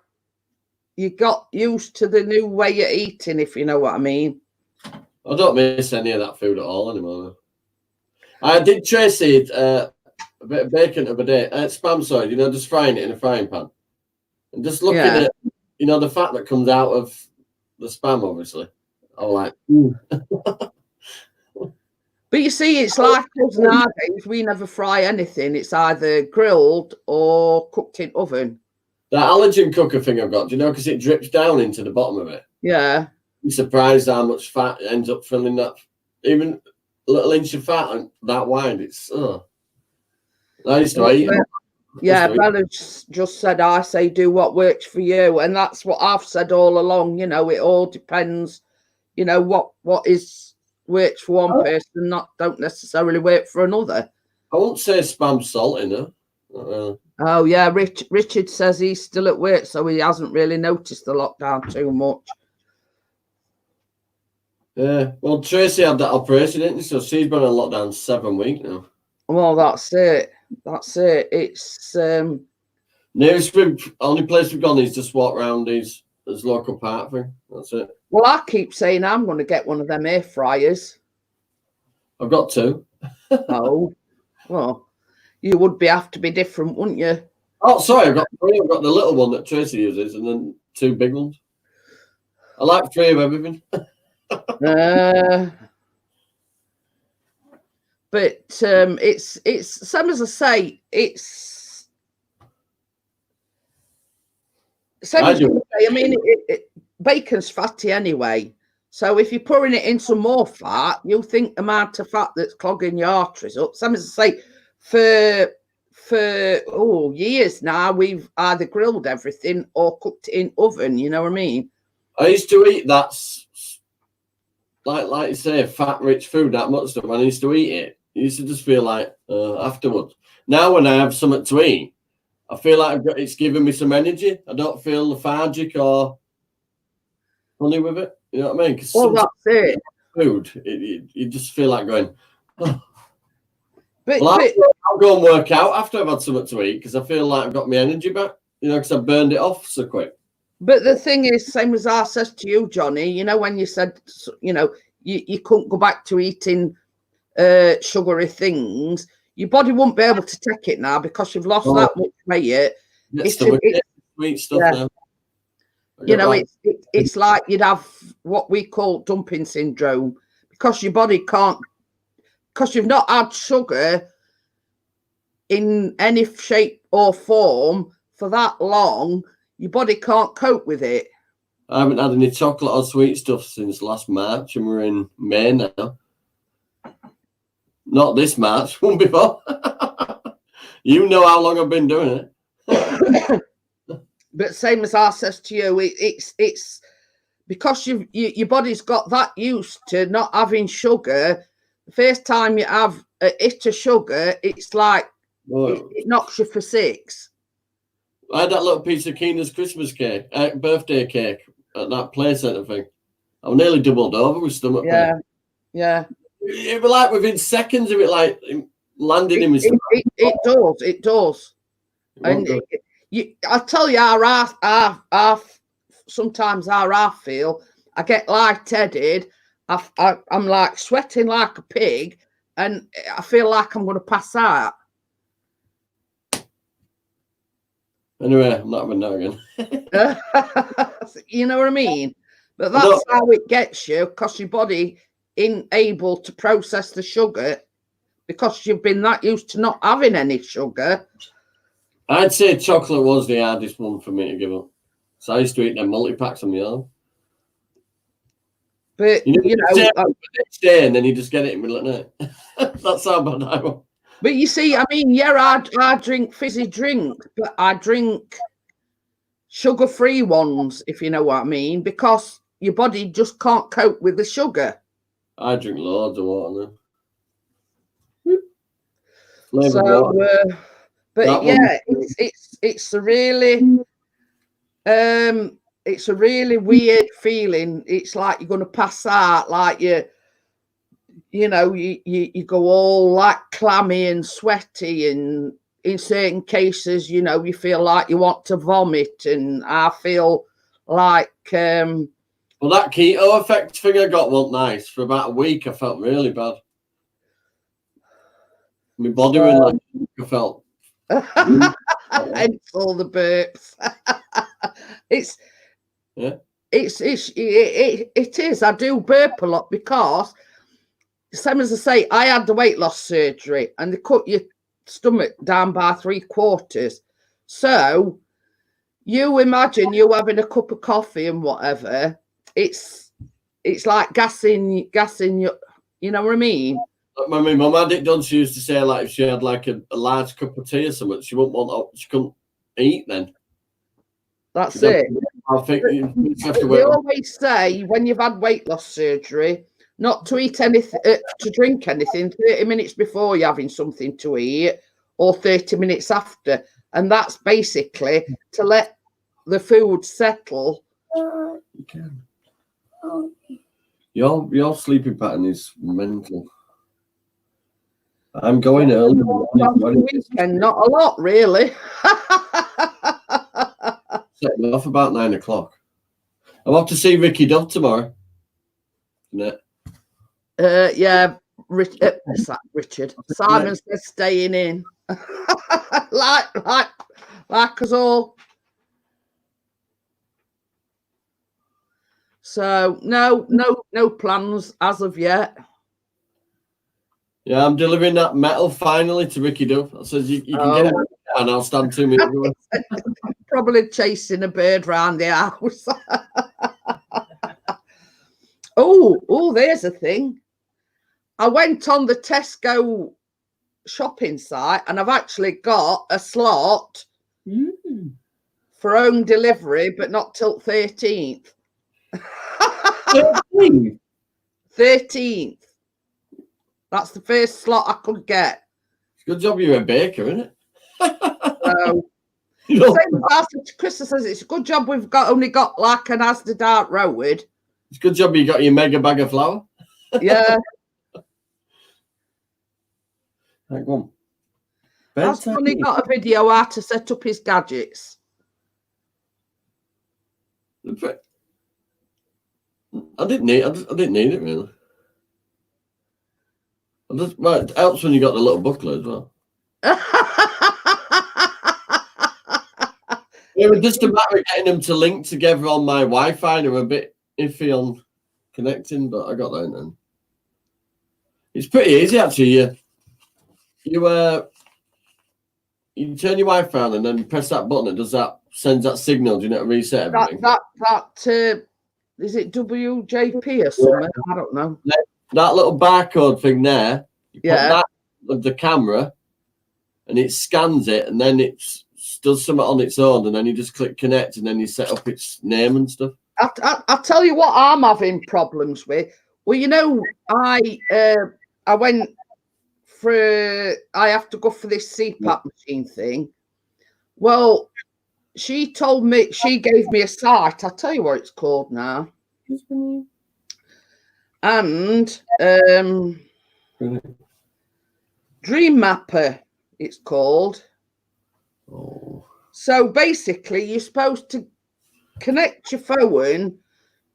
you got used to the new way of eating, if you know what I mean. I don't miss any of that food at all anymore. I did Tracy a bit of bacon the other day. Spam, sorry, you know, just frying it in a frying pan. And just looking at, you know, the fat that comes out of the spam, obviously. I'm like, But you see, it's like us nowadays, we never fry anything. It's either grilled or cooked in oven. that allergen cooker thing I've got, do you know, because it drips down into the bottom of it. Yeah. You're surprised how much fat ends up filling that. Even a little inch of fat and that wide, it's, I used to eat it. Yeah, Bella just said, I say do what works for you. And that's what I've said all along. You know, it all depends, you know, what is works for one person, don't necessarily work for another. I won't say spam salty, no. Oh, yeah, Richard says he's still at work, so he hasn't really noticed the lockdown too much. Yeah, well, Tracy had that operation, didn't she? So she's been on lockdown 7 weeks now. Well, that's it. That's it. It's Nearest only place we've gone is just walk around his local park thing. That's it. well, I keep saying I'm going to get one of them air fryers. I've got two. Oh, well, you would have to be different, wouldn't you? Oh, sorry, I've got three. I've got the little one that Tracy uses, and then two big ones. I like three of everything. But it's same as I say. It's same as I say. I mean, bacon's fatty anyway. So if you're pouring it in some more fat, you'll think the amount of fat that's clogging your arteries up. Same as I say, for years now, we've either grilled everything or cooked it in oven. You know what I mean? I used to eat that, like you say, fat-rich food, that much stuff. When I used to eat it, I used to just feel like afterwards. Now when I have something to eat, I feel like it's giving me some energy. I don't feel lethargic or funny with it. You know what I mean? Well, that's it. Food, you just feel like going. Oh. But I'll go and work out after I've had something to eat because I feel like I've got my energy back. You know, because I burned it off so quick. But the thing is, same as I said to you, Johnny, you know, when you said, you know, you couldn't go back to eating sugary things, your body won't be able to take it now because you've lost that much weight. It's sweet stuff now. You know, it's like you'd have what we call dumping syndrome because your body can't, because you've not had sugar in any shape or form for that long. Your body can't cope with it. I haven't had any chocolate or sweet stuff since last March, and we're in May now. Not this March, one before. You know how long I've been doing it. But same as I says to you, it's because your body's got that used to not having sugar the first time you have a hit of sugar, it's like Well, it knocks you for six. I had that little piece of Keena's Christmas cake, birthday cake at that play centre thing. I was nearly doubled over with stomach pain. Yeah. It was like within seconds of it, like landing in my stomach. It does. And I tell you, sometimes how I feel, I get lightheaded. I'm like sweating like a pig, and I feel like I'm going to pass out. Anyway, I'm not having that again. You know what I mean? But that's how it gets you, because your body isn't able to process the sugar because you've been that used to not having any sugar. I'd say chocolate was the hardest one for me to give up. So I used to eat them multi-packs on my own. But, the next day and then you just get it in the middle of the night. That's how bad I was. But you see, I mean, yeah, I drink fizzy drinks, but I drink sugar-free ones, if you know what I mean, because your body just can't cope with the sugar. I drink loads of water now. But yeah, it's a really weird feeling. It's like you're going to pass out, like you go all like clammy and sweaty, and in certain cases, you feel like you want to vomit, and I feel like well, that keto effect thing I got wasn't nice. For about a week, I felt really bad. My body was like, I felt. and all the burps. It is. I do burp a lot because, same as I say, I had the weight loss surgery and they cut your stomach down by 3/4. So you imagine you having a cup of coffee and whatever. It's like gassing your, you know what I mean? I mean, my mum had it done. She used to say, like, if she had like a large cup of tea or something, she couldn't eat then. That's it. I think you have to They always say when you've had weight loss surgery, not to eat anything, to drink anything 30 minutes before you're having something to eat, or 30 minutes after, and that's basically to let the food settle. Your sleeping pattern is mental. I'm going early. Weekend, not a lot, really. Setting off about 9 o'clock. I'm off to see Ricky Dove tomorrow. Yeah, Richard. Simon's staying in, like us all. So no plans as of yet. Yeah, I'm delivering that metal finally to Ricky Dove. I says you can get it, and I'll stand 2 minutes away. Probably chasing a bird round the house. Oh, there's a thing. I went on the Tesco shopping site and I've actually got a slot for home delivery, but not till 13th. 13th. That's the first slot I could get. Good job you're a baker, isn't it? Chris says it's a good job we've only got like an Asda Dart Road. It's a good job you got your mega bag of flour. Yeah. Like one. That's only got a video how to set up his gadgets. I didn't need it really. Well, it helps when you got the little booklet as well. It was just a matter of getting them to link together on my Wi-Fi. They were a bit iffy on connecting, but I got that in then. It's pretty easy actually. You turn your Wi-Fi on and then press that button. It does that, sends that signal. Do you know to reset everything? Is it WJP or something? I don't know. That little barcode thing there. You put that with the camera, and it scans it, and then it does something on its own, and then you just click connect, and then you set up its name and stuff. I'll tell you what I'm having problems with. Well, I I went for, I have to go for this CPAP machine thing. Well, she told me, she gave me a site. I'll tell you what it's called now. And Dream Mapper, it's called. Oh. So basically, you're supposed to connect your phone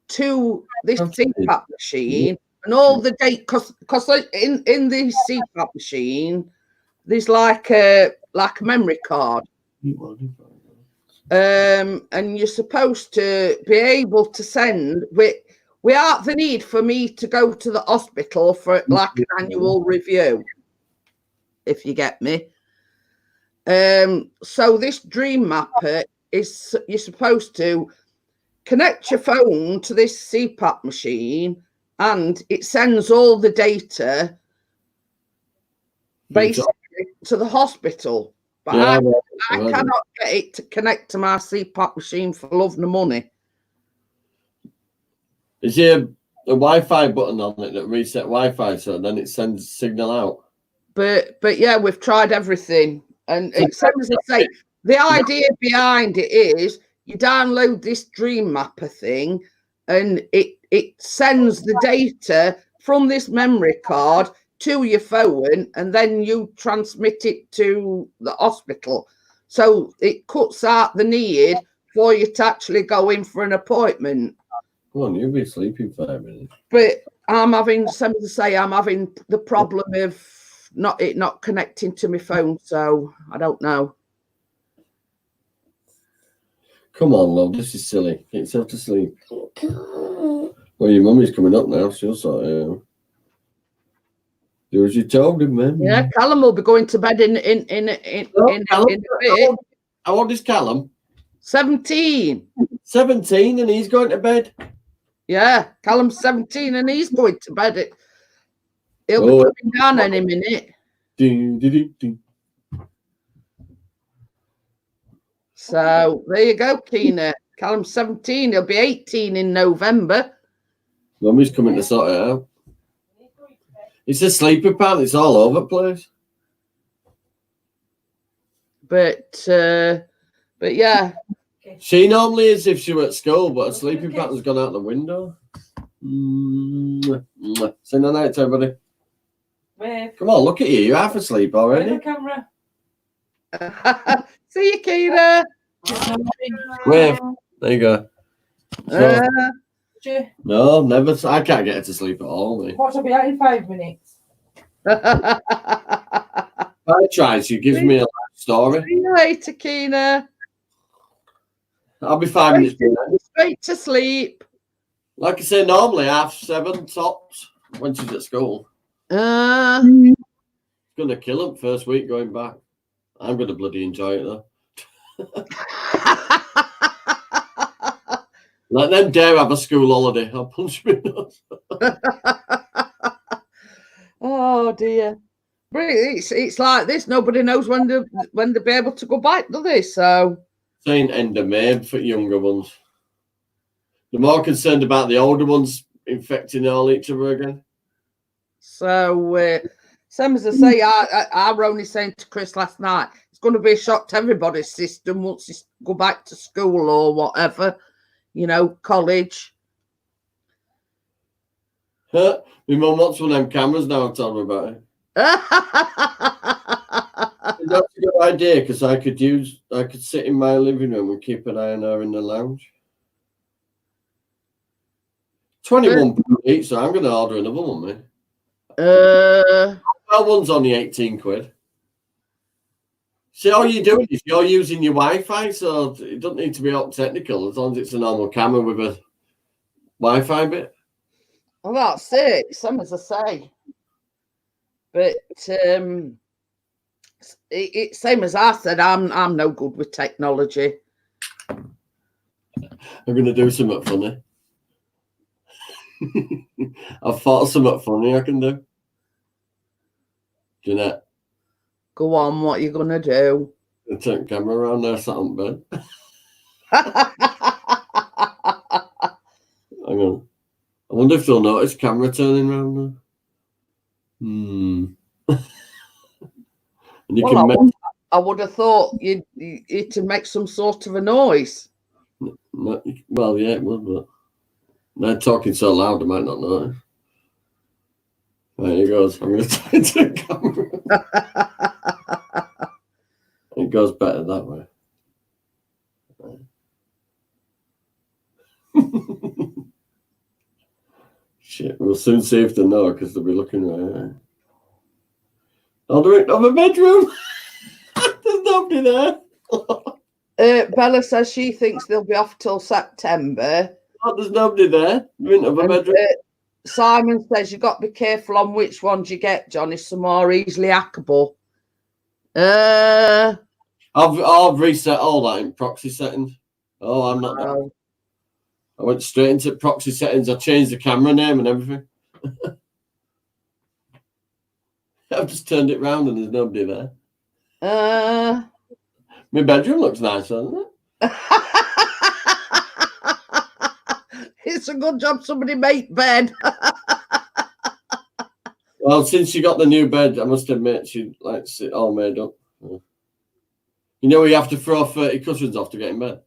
to this CPAP machine and all the data, because in the CPAP machine, there's like a memory card. And you're supposed to be able to send without the need for me to go to the hospital for like an annual review, if you get me. So this Dream Mapper is, you're supposed to connect your phone to this CPAP machine and it sends all the data basically to the hospital. But I cannot get it to connect to my CPAP machine for love nor money. Is there a Wi-Fi button on it that reset Wi-Fi so then it sends signal out? But yeah, we've tried everything. And it's as I say, the idea behind it is you download this Dream Mapper thing and it sends the data from this memory card to your phone and then you transmit it to the hospital. So it cuts out the need for you to actually go in for an appointment. Come on, you'll be sleeping 5 minutes. But I'm having, some to say, I'm having the problem of not connecting to my phone, so I don't know. Come on, love, this is silly. Get yourself to sleep. Well, your mummy's coming up now. She'll sort it out. Do as you told him, man. Yeah, Callum will be going to bed in a bit. How old is Callum? 17. 17 and he's going to bed? Yeah, Callum's 17 and he's going to bed. He'll be coming down any minute. So there you go, Keena. Callum's 17. He'll be 18 in November. Mummy's coming to sort it out. It's a sleeping pattern. It's all over the place. But yeah. She normally is if she were at school, but her sleeping pattern's gone out the window. Say no night to everybody. Wave. Come on, look at you. You're half asleep already. The camera. See you, Keena. Wave. There you go. No, never. I can't get her to sleep at all. Mate. What will be out in 5 minutes? I try. She gives me a story. See you later, Keena. I'll be 5 minutes behind. Straight to sleep. Like I say, normally 7:30 tops when she's at school. It's gonna kill him first week going back. I'm gonna bloody enjoy it though. Let them dare have a school holiday. I'll punch me nuts. Oh dear. But it's like this. Nobody knows when they'll be able to go back, do they? So saying end of May for younger ones. They're more concerned about the older ones infecting all each other again. So same as I say, I were only saying to Chris last night, it's going to be a shock to everybody's system once you go back to school or whatever, you know, college. My mum wants one of them cameras now. I'm talking about it. That's a good idea because I could sit in my living room and keep an eye on her in the lounge. 21 each, so I'm going to order another one, mate. That one's only 18 quid. See, all you're doing is you're using your Wi-Fi, so it doesn't need to be all technical as long as it's a normal camera with a Wi-Fi bit. Well, that's it. Same as I say. But it's same as I said. I'm no good with technology. I'm going to do something funny. I've thought of something funny I can do. Jeanette. Go on, what are you going to do? I'll turn the camera around there, sat on bed. Hang on. I wonder if they'll notice camera turning around now. You Well, can I would have thought you'd to make some sort of a noise. well, yeah, it would, but they're talking so loud, I might not know. There he goes. I'm going to tie it to the camera. It goes better that way. Shit, we'll soon see if they know because they'll be looking right there. Oh, they're in the bedroom. There's nobody there. Bella says she thinks they'll be off till September. Oh, there's nobody there. They're in the bedroom. Simon says you've got to be careful on which ones you get, Johnny. Some more easily hackable. I've reset all that in proxy settings. Oh, I'm not. Oh. I went straight into proxy settings. I changed the camera name and everything. I've just turned it round and there's nobody there. My bedroom looks nice, doesn't it? It's a good job somebody made bed. Well, since she got the new bed, I must admit she likes it all made up. You know, you have to throw 30 cushions off to get in bed.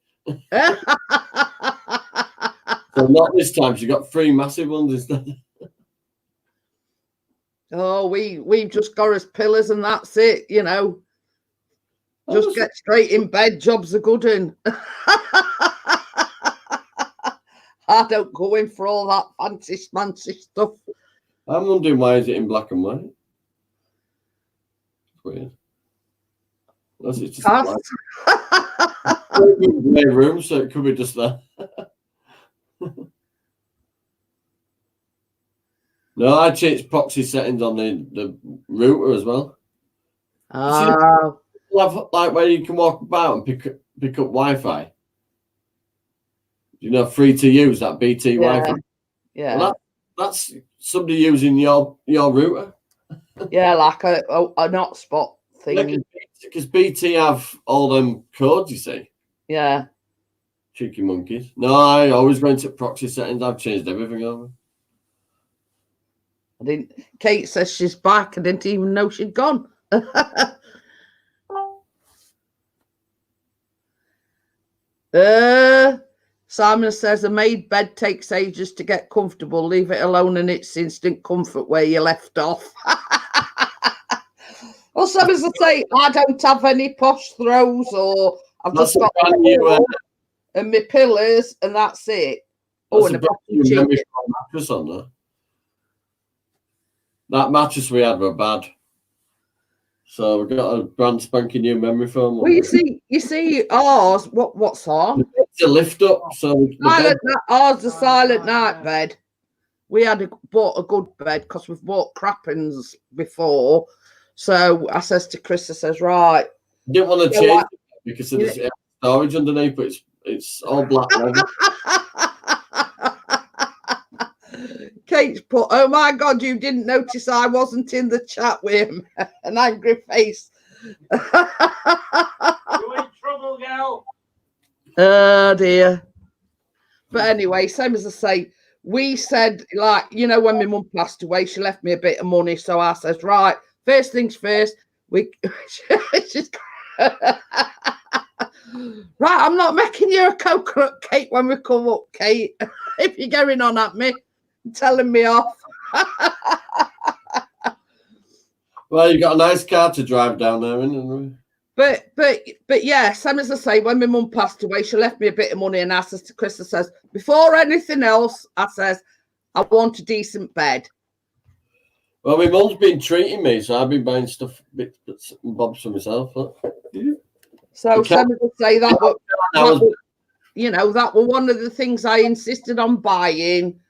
So not this time. She got 3 massive ones instead. Oh, we've just got us pillars and that's it, you know. Just get straight in bed, job's a good one. I don't go in for all that fancy stuff. I'm wondering why is it in black and white? It's weird. Unless it's just a grey room, so it could be just that. No, I changed proxy settings on the router as well. Oh. Like where you can walk about and pick up Wi-Fi. You know, free to use that BT Wi-Fi. Yeah. Well, that's somebody using your router. Yeah, like a hotspot thing. Because BT have all them codes, you see. Yeah. Cheeky monkeys. No, I always go into proxy settings. I've changed everything over. I didn't. Kate says she's back. I didn't even know she'd gone. Simon says a made bed takes ages to get comfortable. Leave it alone and it's instant comfort where you left off. Well, some as I say, I don't have any posh throws or I've just got and my pillars and that's it. Oh, and a mattress on there. That mattress we had were bad. So we've got a brand spanking new memory foam. Well, you see ours. What's on? It's a lift up. So ours a silent night bed. We had bought a good bed because we've bought crappings before. So I says to Chris, I says, right. I didn't want to change it because there's storage underneath, but it's all black leather. Kate's put, oh my God, you didn't notice I wasn't in the chat with him. An angry face. You're in trouble, girl. Oh dear. But anyway, same as I say, we said, like, you know, when my mum passed away, she left me a bit of money. So I says, right, first things first, right, I'm not making you a coconut cake when we come up, Kate. If you're going on at me, telling me off. Well, you got a nice car to drive down there, haven't you? But yeah, same as I say, when my mum passed away, she left me a bit of money, and I says to Chris, I says, before anything else, I says, I want a decent bed. Well, my mum's been treating me, so I've been buying stuff, bits and bobs for myself. So same as I say, that were one of the things I insisted on buying.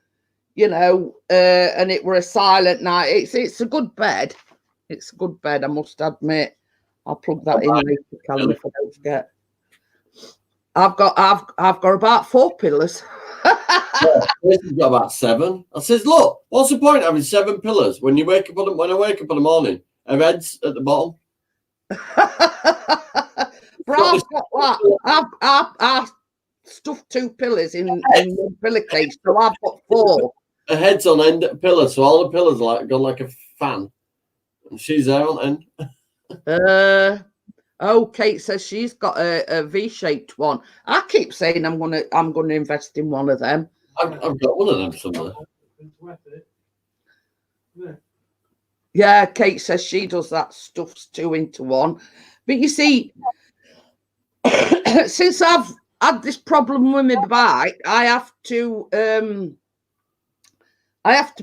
You know, and it were a silent night. It's a good bed. It's a good bed, I must admit. I'll plug that in later, Callum, if I don't forget. I've got about 4 pillars. He's got about 7. I says, look, what's the point of having 7 pillars when you wake up on when I wake up in the morning? Her head's at the bottom. But I've got that. I've stuffed 2 pillars in one pillowcase, so I've got 4. Her head's on end of pillar, so all the pillars are like gone like a fan. And she's there on end. Kate says she's got a V-shaped one. I keep saying I'm gonna invest in one of them. I've got one of them somewhere. Yeah, Kate says she does that, stuffs 2 into 1. But you see, since I've had this problem with my bike, I have to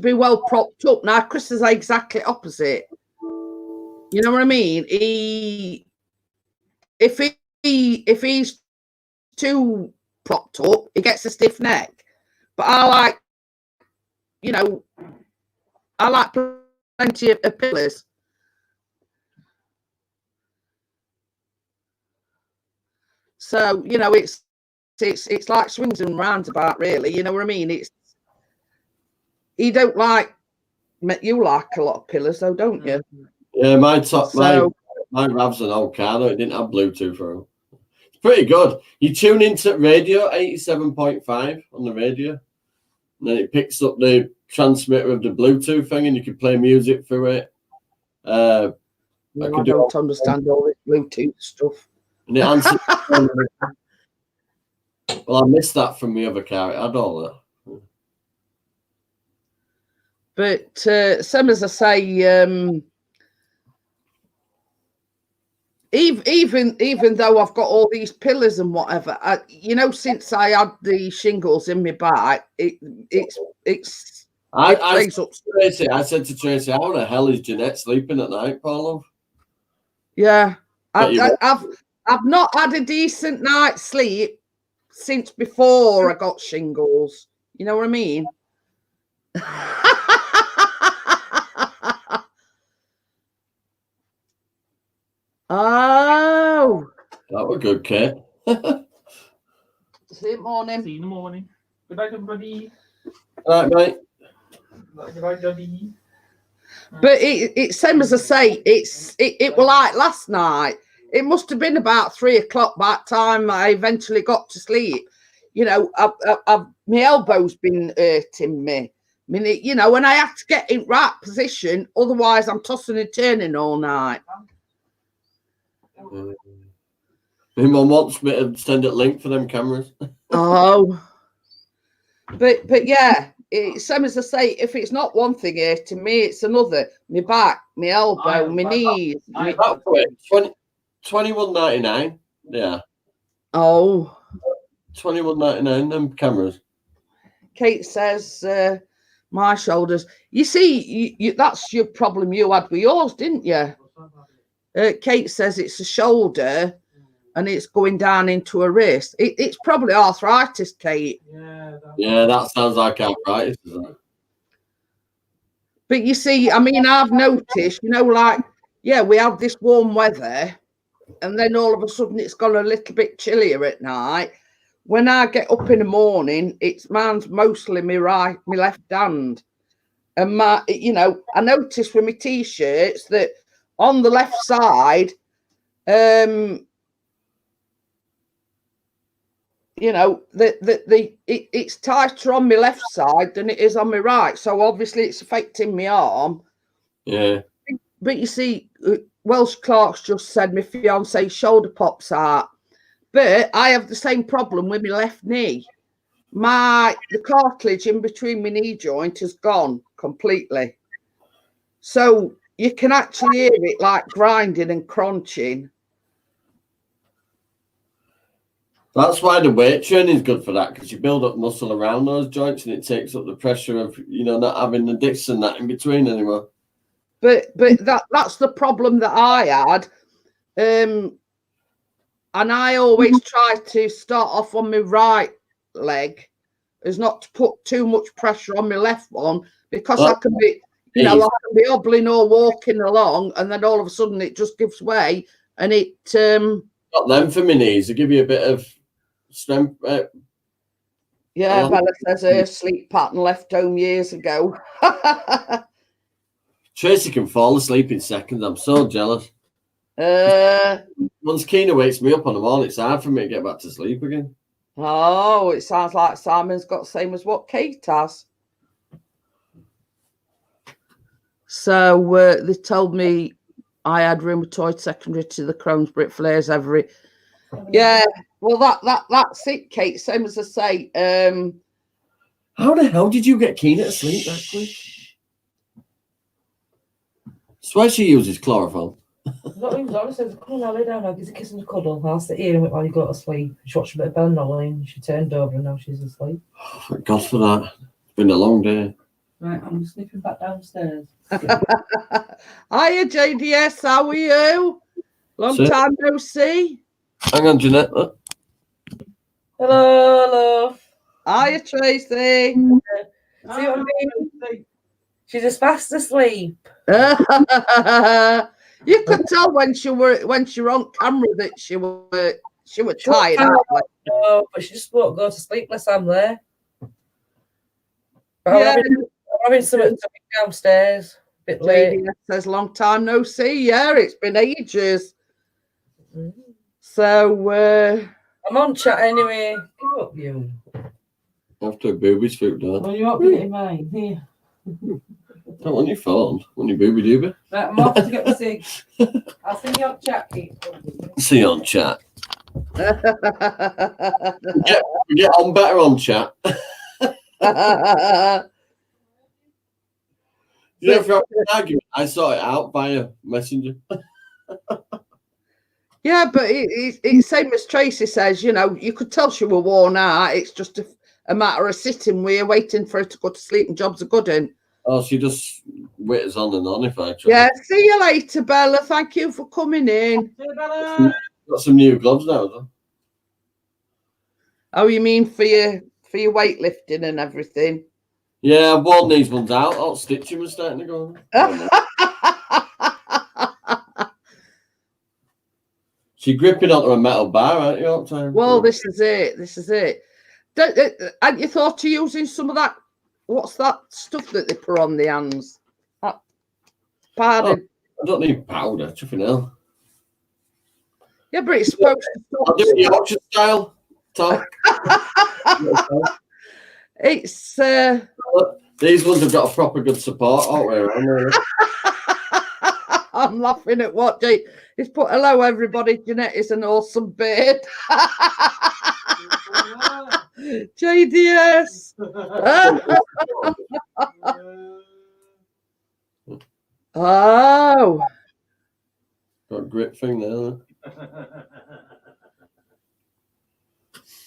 be well propped up. Now Chris is exactly opposite. You know what I mean? If he's too propped up, he gets a stiff neck. But I like plenty of pillars. So, it's like swings and roundabout, really. You know what I mean? You don't like, you like a lot of pillars, though, don't you? Yeah, my Rav's an old car, though. It didn't have Bluetooth for him. It's pretty good. You tune into radio, 87.5 on the radio, and then it picks up the transmitter of the Bluetooth thing, and you can play music through it. I don't understand all this Bluetooth stuff. And it answers. Well, I missed that from the other car. It had all that. But same as I say, even though I've got all these pillars and whatever, since I had the shingles in my back, I said to Tracy, how the hell is Jeanette sleeping at night, Paul? Yeah, I've not had a decent night's sleep since before I got shingles. You know what I mean? Oh, that was good, Kate. See you morning. See you in the morning. Good night, everybody. All right, mate. Good night, Daddy. But it's same as I say. It was like last night. It must have been about 3 o'clock by the time I eventually got to sleep. My elbow's been hurting me. I mean, and I have to get in right position. Otherwise, I'm tossing and turning all night. My mum wants me to send a link for them cameras. Oh. But yeah, it's same as I say, if it's not one thing here, to me, it's another. My back, my elbow, my knees. $21.99. Yeah. Oh. $21.99, them cameras. Kate says, my shoulders. You see, that's your problem you had with yours, didn't you? Kate says it's a shoulder and it's going down into a wrist. It's probably arthritis, Kate. Yeah, that sounds like arthritis, doesn't it? But you see, I mean, I've noticed, we have this warm weather and then all of a sudden it's gone a little bit chillier at night. When I get up in the morning, mine's mostly my left hand. And I noticed with my t-shirts that on the left side, it's tighter on my left side than it is on my right. So obviously it's affecting my arm. Yeah. But you see, Welsh Clark's just said my fiance's shoulder pops out. But I have the same problem with my left knee. The cartilage in between my knee joint has gone completely. So you can actually hear it like grinding and crunching. That's why the weight training is good for that, because you build up muscle around those joints and it takes up the pressure of, not having the discs and that in between anymore. But that's the problem that I had. And I always try to start off on my right leg, is not to put too much pressure on my left one, because I can be, I can be hobbling or walking along, and then all of a sudden it just gives way, and it. Got them for my knees. They give you a bit of strength. Yeah, Bella says her sleep pattern left home years ago. Tracy can fall asleep in seconds. I'm so jealous. Once Keena wakes me up on the morning, it's hard for me to get back to sleep again. Oh, it sounds like Simon's got the same as what Kate has. So they told me I had rheumatoid secondary to the Crohn's, Brit flares every. Yeah, well that's it, Kate. Same as I say. How the hell did you get Keena to sleep that quick? Swear she uses chloroform. Not even honest, says, come on, lay down, I'll give you a kiss and a cuddle. I'll sit here while you go to sleep. She watched a bit of Ben Nolan. She turned over and now she's asleep. Oh, thank God for that. It's been a long day. Right, I'm slipping back downstairs. Hiya, JDS. How are you? Long Sir? time no see. Hang on, Jeanette. Hello. Hiya, Tracy. See what I mean? She's just fast asleep. You could tell when she were on camera that she were tired. Oh, but she just won't go to sleep unless I'm there. But Yeah. I'm having something downstairs. A bit late. JDS says long time no see. Yeah, it's been ages. Mm. So I'm on chat anyway. Give up, you. After boobies food, Dad. Well, you won't be getting mine. Here. Don't want your phone. Want your booby doobie? Right, I'm off to get the cig. I'll see you on chat, Keith. See you on chat. We get on better on chat. You know, if you're having an argument, I sort it out via messenger. Yeah, but it's same as Tracy says. You know, you could tell she were worn out. It's just a matter of sitting with her, waiting for her to go to sleep, and job's a good one. Oh, she just witters on and on if I try. Yeah, see you later, Bella. Thank you for coming in. See you, Bella. Got some new gloves now, though. Oh, you mean for your weightlifting and everything? Yeah, I've worn these ones out. All stitching was starting to go on. She's gripping onto a metal bar, aren't you, all the time? Well, this is it. This is it. Hadn't you thought of using some of that? What's that stuff that they put on the hands? Pardon. I don't need powder, chuffing hell. Yeah, but it's supposed I'll do to. the Yorkshire style talk. It's These ones have got a proper good support all the way around. I'm laughing at what Jay. He's put hello everybody. Jeanette is an awesome beard. JDS. Oh. Got a grip thing there.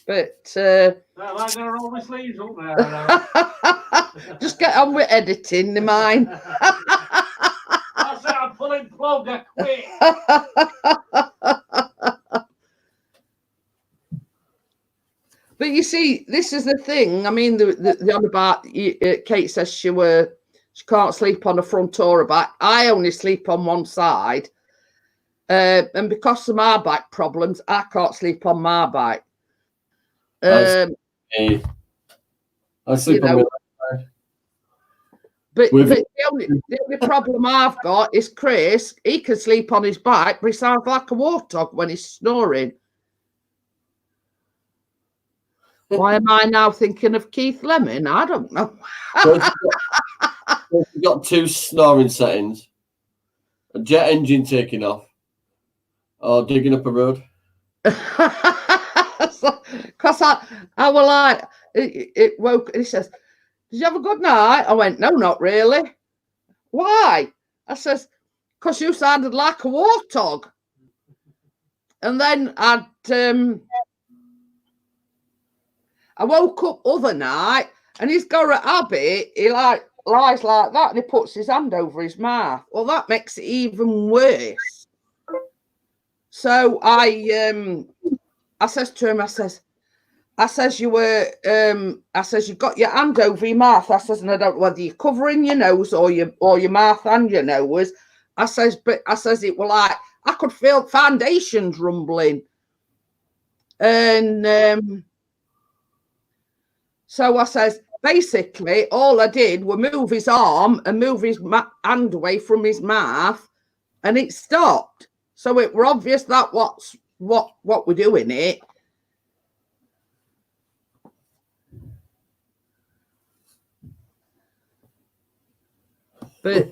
But I'm gonna roll my sleeves up there. just get on with editing the mine. That's it, I'm pulling plug, I quit. But you see, this is the thing. I mean, the on about Kate says she can't sleep on the front or a back. I only sleep on one side, and because of my back problems, I can't sleep on my back. I sleep on my But With- the only problem I've got is Chris. He can sleep on his back, but he sounds like a warthog when he's snoring. Why am I now thinking of Keith Lemon? I don't know. We've got two snoring settings. A jet engine taking off. Or digging up a road. Because I was like, it woke, he says, did you have a good night? I went, no, not really. Why? I says, because you sounded like a warthog. And then I woke up other night and he's got a habit, he like lies like that and he puts his hand over his mouth. Well, that makes it even worse. So I says to him, I says you got your hand over your mouth. I says, and I don't know whether you're covering your nose or your mouth and your nose. I says, but I says it was like I could feel foundations rumbling. And so I says, basically, all I did was move his arm and move his hand away from his mouth, and it stopped. So it were obvious that what we're doing it. But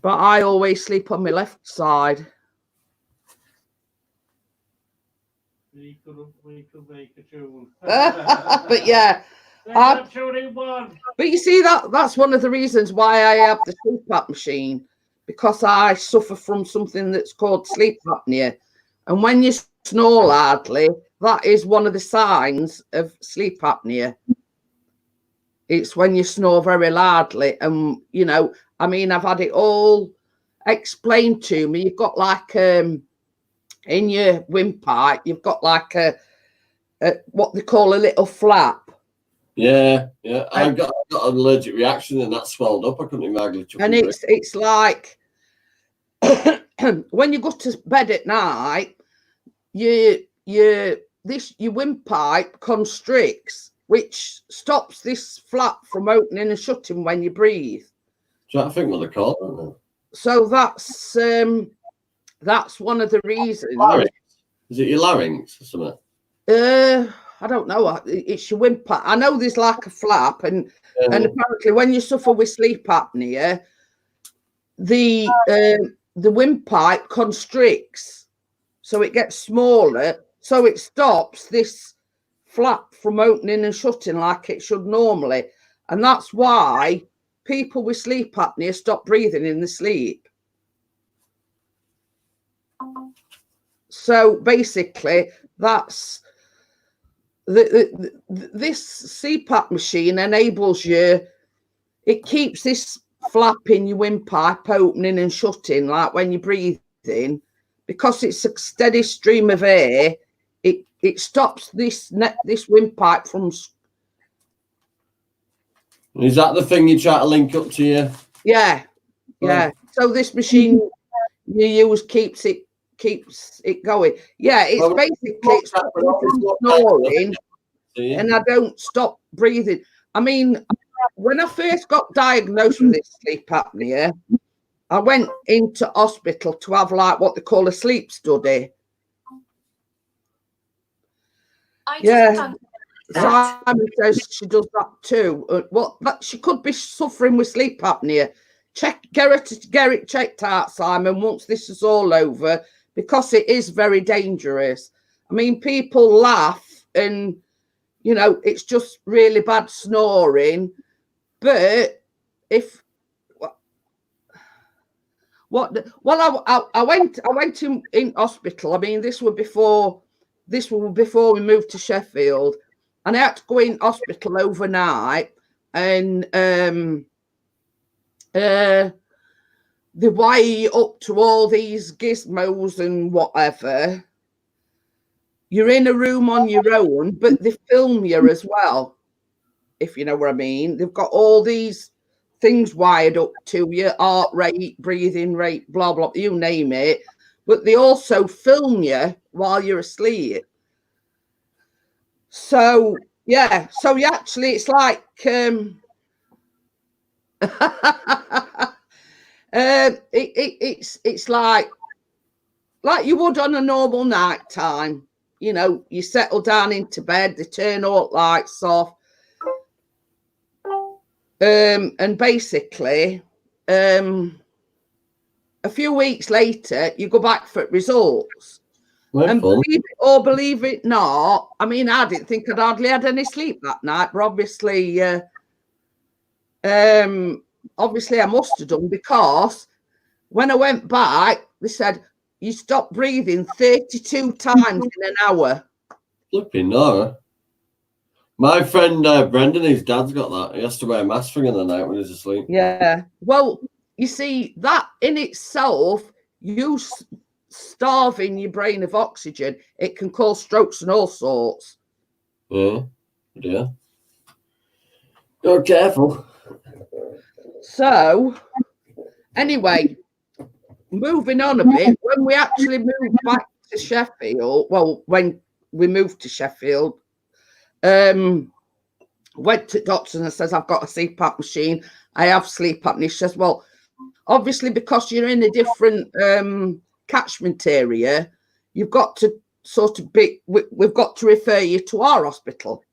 but I always sleep on my left side. We could make a tune. But yeah, That's tuning one. but you see that's one of the reasons why I have the CPAP machine, because I suffer from something that's called sleep apnea, and when you snore loudly, that is one of the signs of sleep apnea. It's when you snore very loudly, and you know, I mean, I've had it all explained to me. You've got like in your windpipe, you've got like a what they call a little flap. Yeah. I got an allergic reaction and that swelled up. I couldn't imagine. And it's like when you go to bed at night, your windpipe constricts, which stops this flap from opening and shutting when you breathe. I think what they call it. So that's one of the reasons. Larynx. Is it your larynx or something? I don't know. It's your windpipe. I know there's like a flap, and apparently when you suffer with sleep apnea, the windpipe constricts, so it gets smaller, so it stops this flap from opening and shutting like it should normally, and that's why people with sleep apnea stop breathing in their sleep. So basically, that's this CPAP machine enables you. It keeps this flap in your windpipe opening and shutting, like when you breathe in, because it's a steady stream of air. It stops this windpipe from. Is that the thing you try to link up to you? Yeah. So this machine you use keeps it going. Yeah, it's basically snoring, and I don't stop breathing. I mean, when I first got diagnosed with this sleep apnea, I went into hospital to have like what they call a sleep study. Simon says she does that too. But she could be suffering with sleep apnea. Get it checked out, Simon, once this is all over, because it is very dangerous. I mean, people laugh and, you know, it's just really bad snoring. But if I went in hospital. I mean, this was before we moved to Sheffield, and I had to go in hospital overnight, and they wire you up to all these gizmos and whatever. You're in a room on your own, but they film you as well, if you know what I mean. They've got all these things wired up to your heart rate, breathing rate, blah, blah, you name it. But they also film you while you're asleep. So, yeah. So, you actually, it's like... it's like you would on a normal night time. You know, you settle down into bed, they turn all lights off, and basically a few weeks later you go back for results. And believe it not, I mean, I didn't think I'd hardly had any sleep that night, but obviously I must have done, because when I went back, they said you stopped breathing 32 times in an hour. Flipping no. My friend Brendan, his dad's got that. He has to wear a mask for in the night when he's asleep. Yeah. Well, you see, that in itself, you starving your brain of oxygen, it can cause strokes and all sorts. Yeah. You're careful. So, anyway, moving on a bit, when we actually moved back to Sheffield, when we moved to Sheffield, went to doctor and says, I've got a CPAP machine. I have sleep apnea. She says, well, obviously, because you're in a different catchment area, you've got to we've got to refer you to our hospital.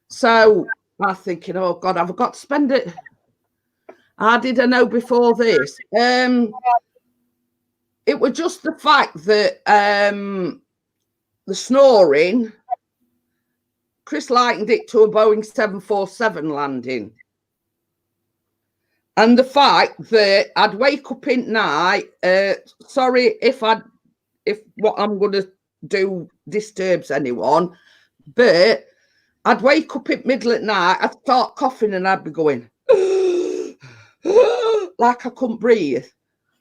So I'm thinking, oh God, I've got to spend it. How did I know before this? It was just the fact that the snoring, Chris likened it to a Boeing 747 landing. And the fact that I'd wake up in night, sorry if what I'm going to do disturbs anyone, but I'd wake up in middle at night, I'd start coughing and I'd be going, like I couldn't breathe.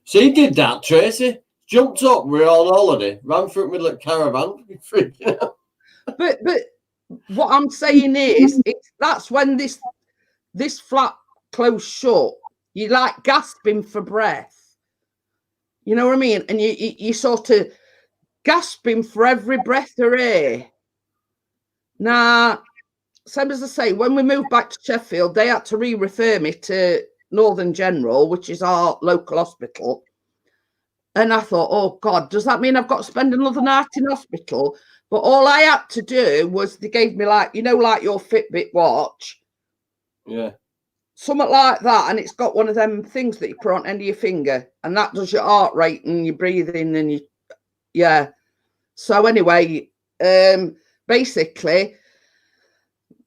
She did that, Tracy. Jumped up, we were on holiday, ran through the middle of the caravan, freaking out. But what I'm saying is, that's when this flap closed shut. You like gasping for breath. You know what I mean? And you sort of gasping for every breath of air. Now, same as I say, when we moved back to Sheffield, they had to re-refer me to Northern General, which is our local hospital. And I thought, oh God, does that mean I've got to spend another night in hospital? But all I had to do was they gave me like, you know, like your Fitbit watch. Yeah. Something like that. And it's got one of them things that you put on end of your finger. And that does your heart rate and your breathing and yeah. So anyway, basically,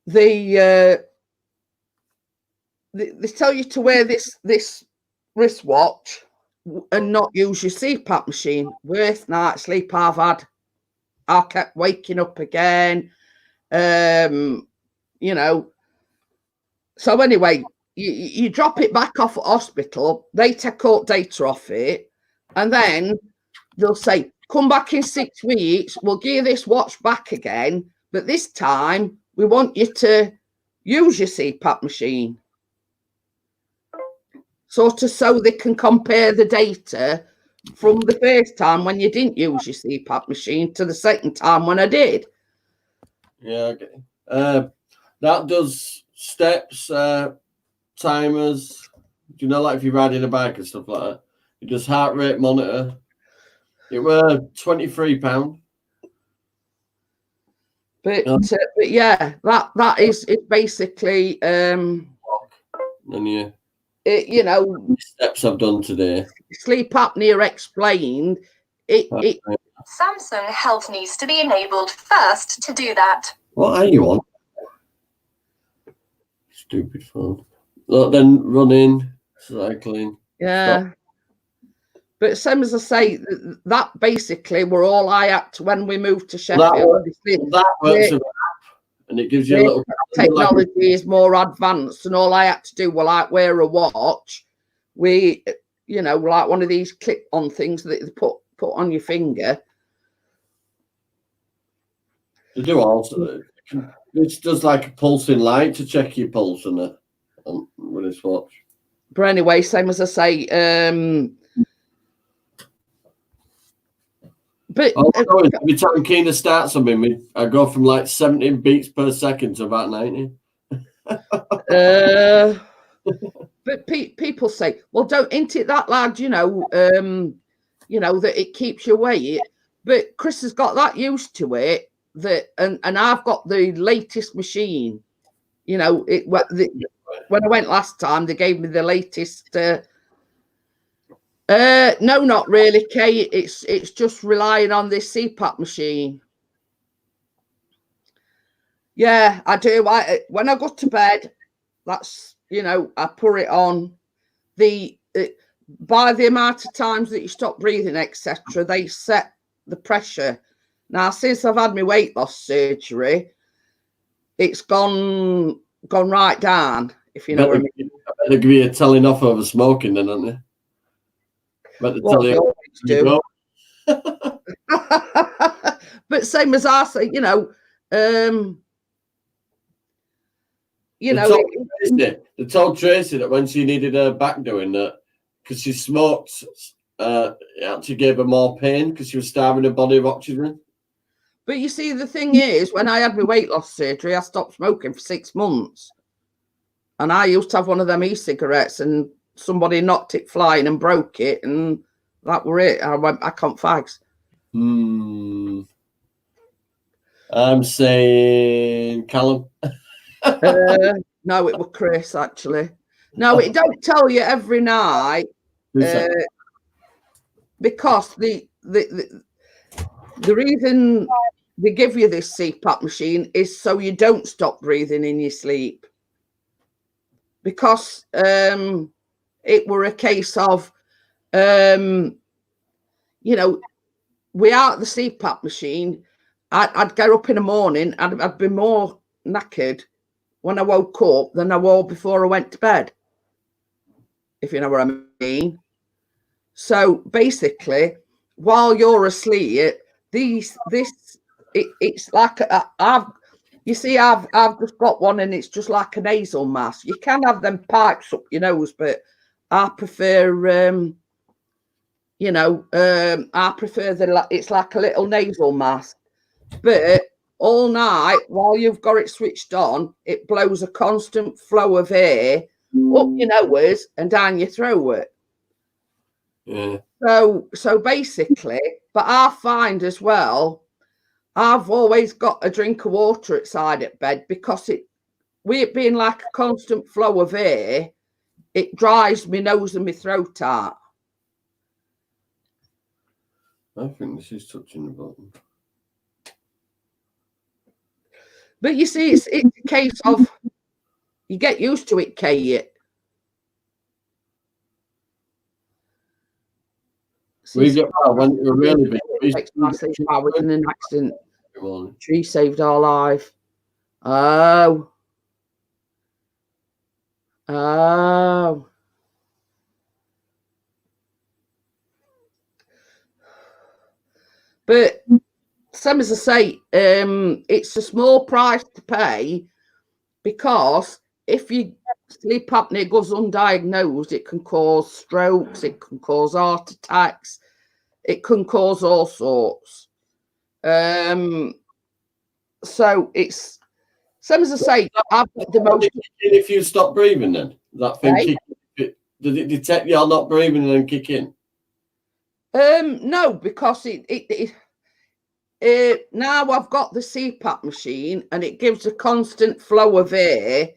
they tell you to wear this wristwatch and not use your CPAP machine. Worst night's sleep I've had. I kept waking up again. You know. So anyway, you drop it back off at hospital. They take all data off it, and then they'll say, "Come back in 6 weeks. We'll give you this watch back again, but this time we want you to use your CPAP machine." Sort of so they can compare the data from the first time when you didn't use your CPAP machine to the second time when I did. Yeah, okay. That does steps, timers. Do you know, like if you're riding a bike and stuff like that? It does heart rate monitor. It were £23. But yeah, that is it basically And yeah. You know, Steps I've done today. sleep apnea explained. Samsung Health needs to be enabled first to do that. What are you on? Stupid phone. Look, then running, cycling. Yeah. Stop. But same as I say, that basically were all I had to when we moved to Sheffield. That works with an app, and it gives you a little technology is more advanced, and all I had to do was like wear a watch. We, you know, like one of these clip-on things that they put on your finger. They do also. It does like a pulsing light to check your pulse with this watch. But anyway, same as I say, but every time I'm keen to start something, I go from like 17 beats per second to about 90. But people say, well, don't ain't it that loud, you know, that it keeps you awake. But Chris has got that used to it that, and I've got the latest machine. You know, when I went last time, they gave me the latest. No, not really, Kay. It's just relying on this CPAP machine. Yeah, I do. When I go to bed, that's, you know, I put it on. By the amount of times that you stop breathing, etc., they set the pressure. Now, since I've had my weight loss surgery, it's gone right down. If you know what I mean. They'll give you a telling off over smoking, then, aren't they? But they tell you do. But same as I say, you know. They told Tracy that when she needed her back doing that, because she smoked, it actually gave her more pain because she was starving her body of oxygen. But you see, the thing is, when I had my weight loss surgery, I stopped smoking for 6 months. And I used to have one of them e-cigarettes, and somebody knocked it flying and broke it, and that were it. I can't fags. I'm saying Callum. No, it was Chris, actually. No, it don't tell you every night Who said- because the reason they give you this CPAP machine is so you don't stop breathing in your sleep. Because it were a case of, you know, without the CPAP machine, I'd get up in the morning and I'd be more knackered when I woke up than I was before I went to bed, if you know what I mean. So basically, while you're asleep, it's like I've just got one and it's just like a nasal mask. You can have them pipes up your nose, but I prefer I prefer it's like a little nasal mask. But all night while you've got it switched on, it blows a constant flow of air up your nose and down your throat. Yeah. So basically, but I find as well, I've always got a drink of water outside at bed because with it being like a constant flow of air, it dries my nose and my throat out. I think this is touching the button. But you see, it's a case of you get used to it, Kate. We get when you're really big. I was in an accident. She saved our life. Oh. But same as I say, it's a small price to pay because if your sleep apnea goes undiagnosed, it can cause strokes, it can cause heart attacks, it can cause all sorts. So it's same as I say, I've got the most. If you stop breathing, then that thing does it detect you're not breathing and then kick in? No, because now I've got the CPAP machine and it gives a constant flow of air.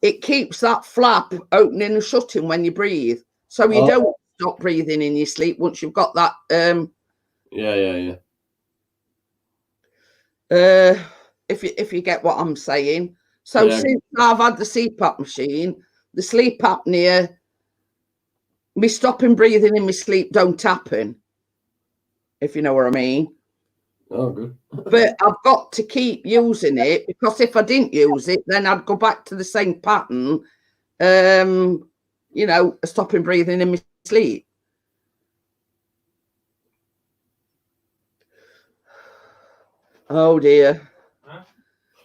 It keeps that flap opening and shutting when you breathe, so you don't stop breathing in your sleep once you've got that. Yeah. If you get what I'm saying. So since I've had the CPAP machine, the sleep apnea, me stopping breathing in my sleep don't happen. If you know what I mean. Oh, good. But I've got to keep using it because if I didn't use it, then I'd go back to the same pattern. Stopping breathing in my sleep. Oh dear.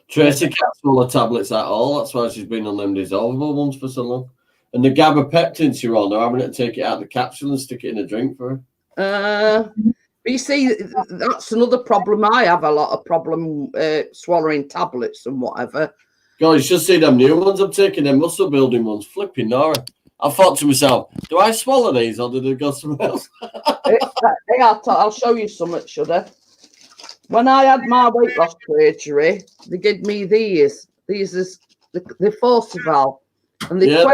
Tracy can't swallow tablets at all. That's why she's been on them dissolvable ones for so long. And the gabapentin she's on, they're having to take it out of the capsule and stick it in a drink for her. But you see, that's another problem. I have a lot of problem swallowing tablets and whatever. God, you should see them new ones I'm taking, them muscle building ones. Flipping Nora. I thought to myself, do I swallow these or did they go somewhere else? Hey, I'll show you some, should I? When I had my weight loss surgery, they gave me these. These is the Forceval. And they're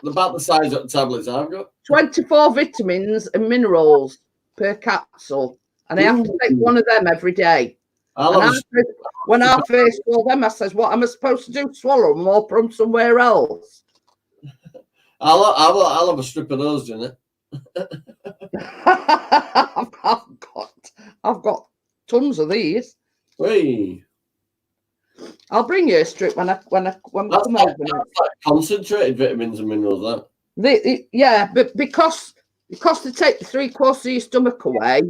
about the size of the tablets I've got. 24 vitamins and minerals per capsule. And I have to take one of them every day. When I first saw them, I says, what am I supposed to do? Swallow them or put them somewhere else? I'll have a strip of those, Janet. I've got tons of these. Hey. I'll bring you a strip when we come over. That's like concentrated vitamins and minerals, that. But because they take the 3/4 of your stomach away,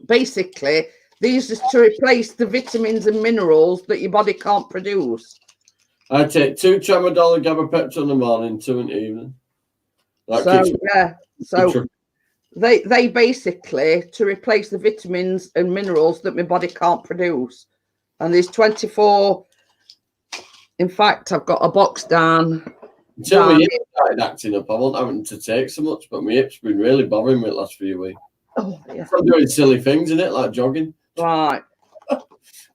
basically these is to replace the vitamins and minerals that your body can't produce. I take 2 tramadol and gabapentin in the morning, 2 in the evening. So they basically to replace the vitamins and minerals that my body can't produce. And there's 24. In fact, I've got a box down. Until my hips started acting up, I wasn't having to take so much, but my hips been really bothering me the last few weeks. Oh, yeah. I'm doing silly things in it, like jogging. Right.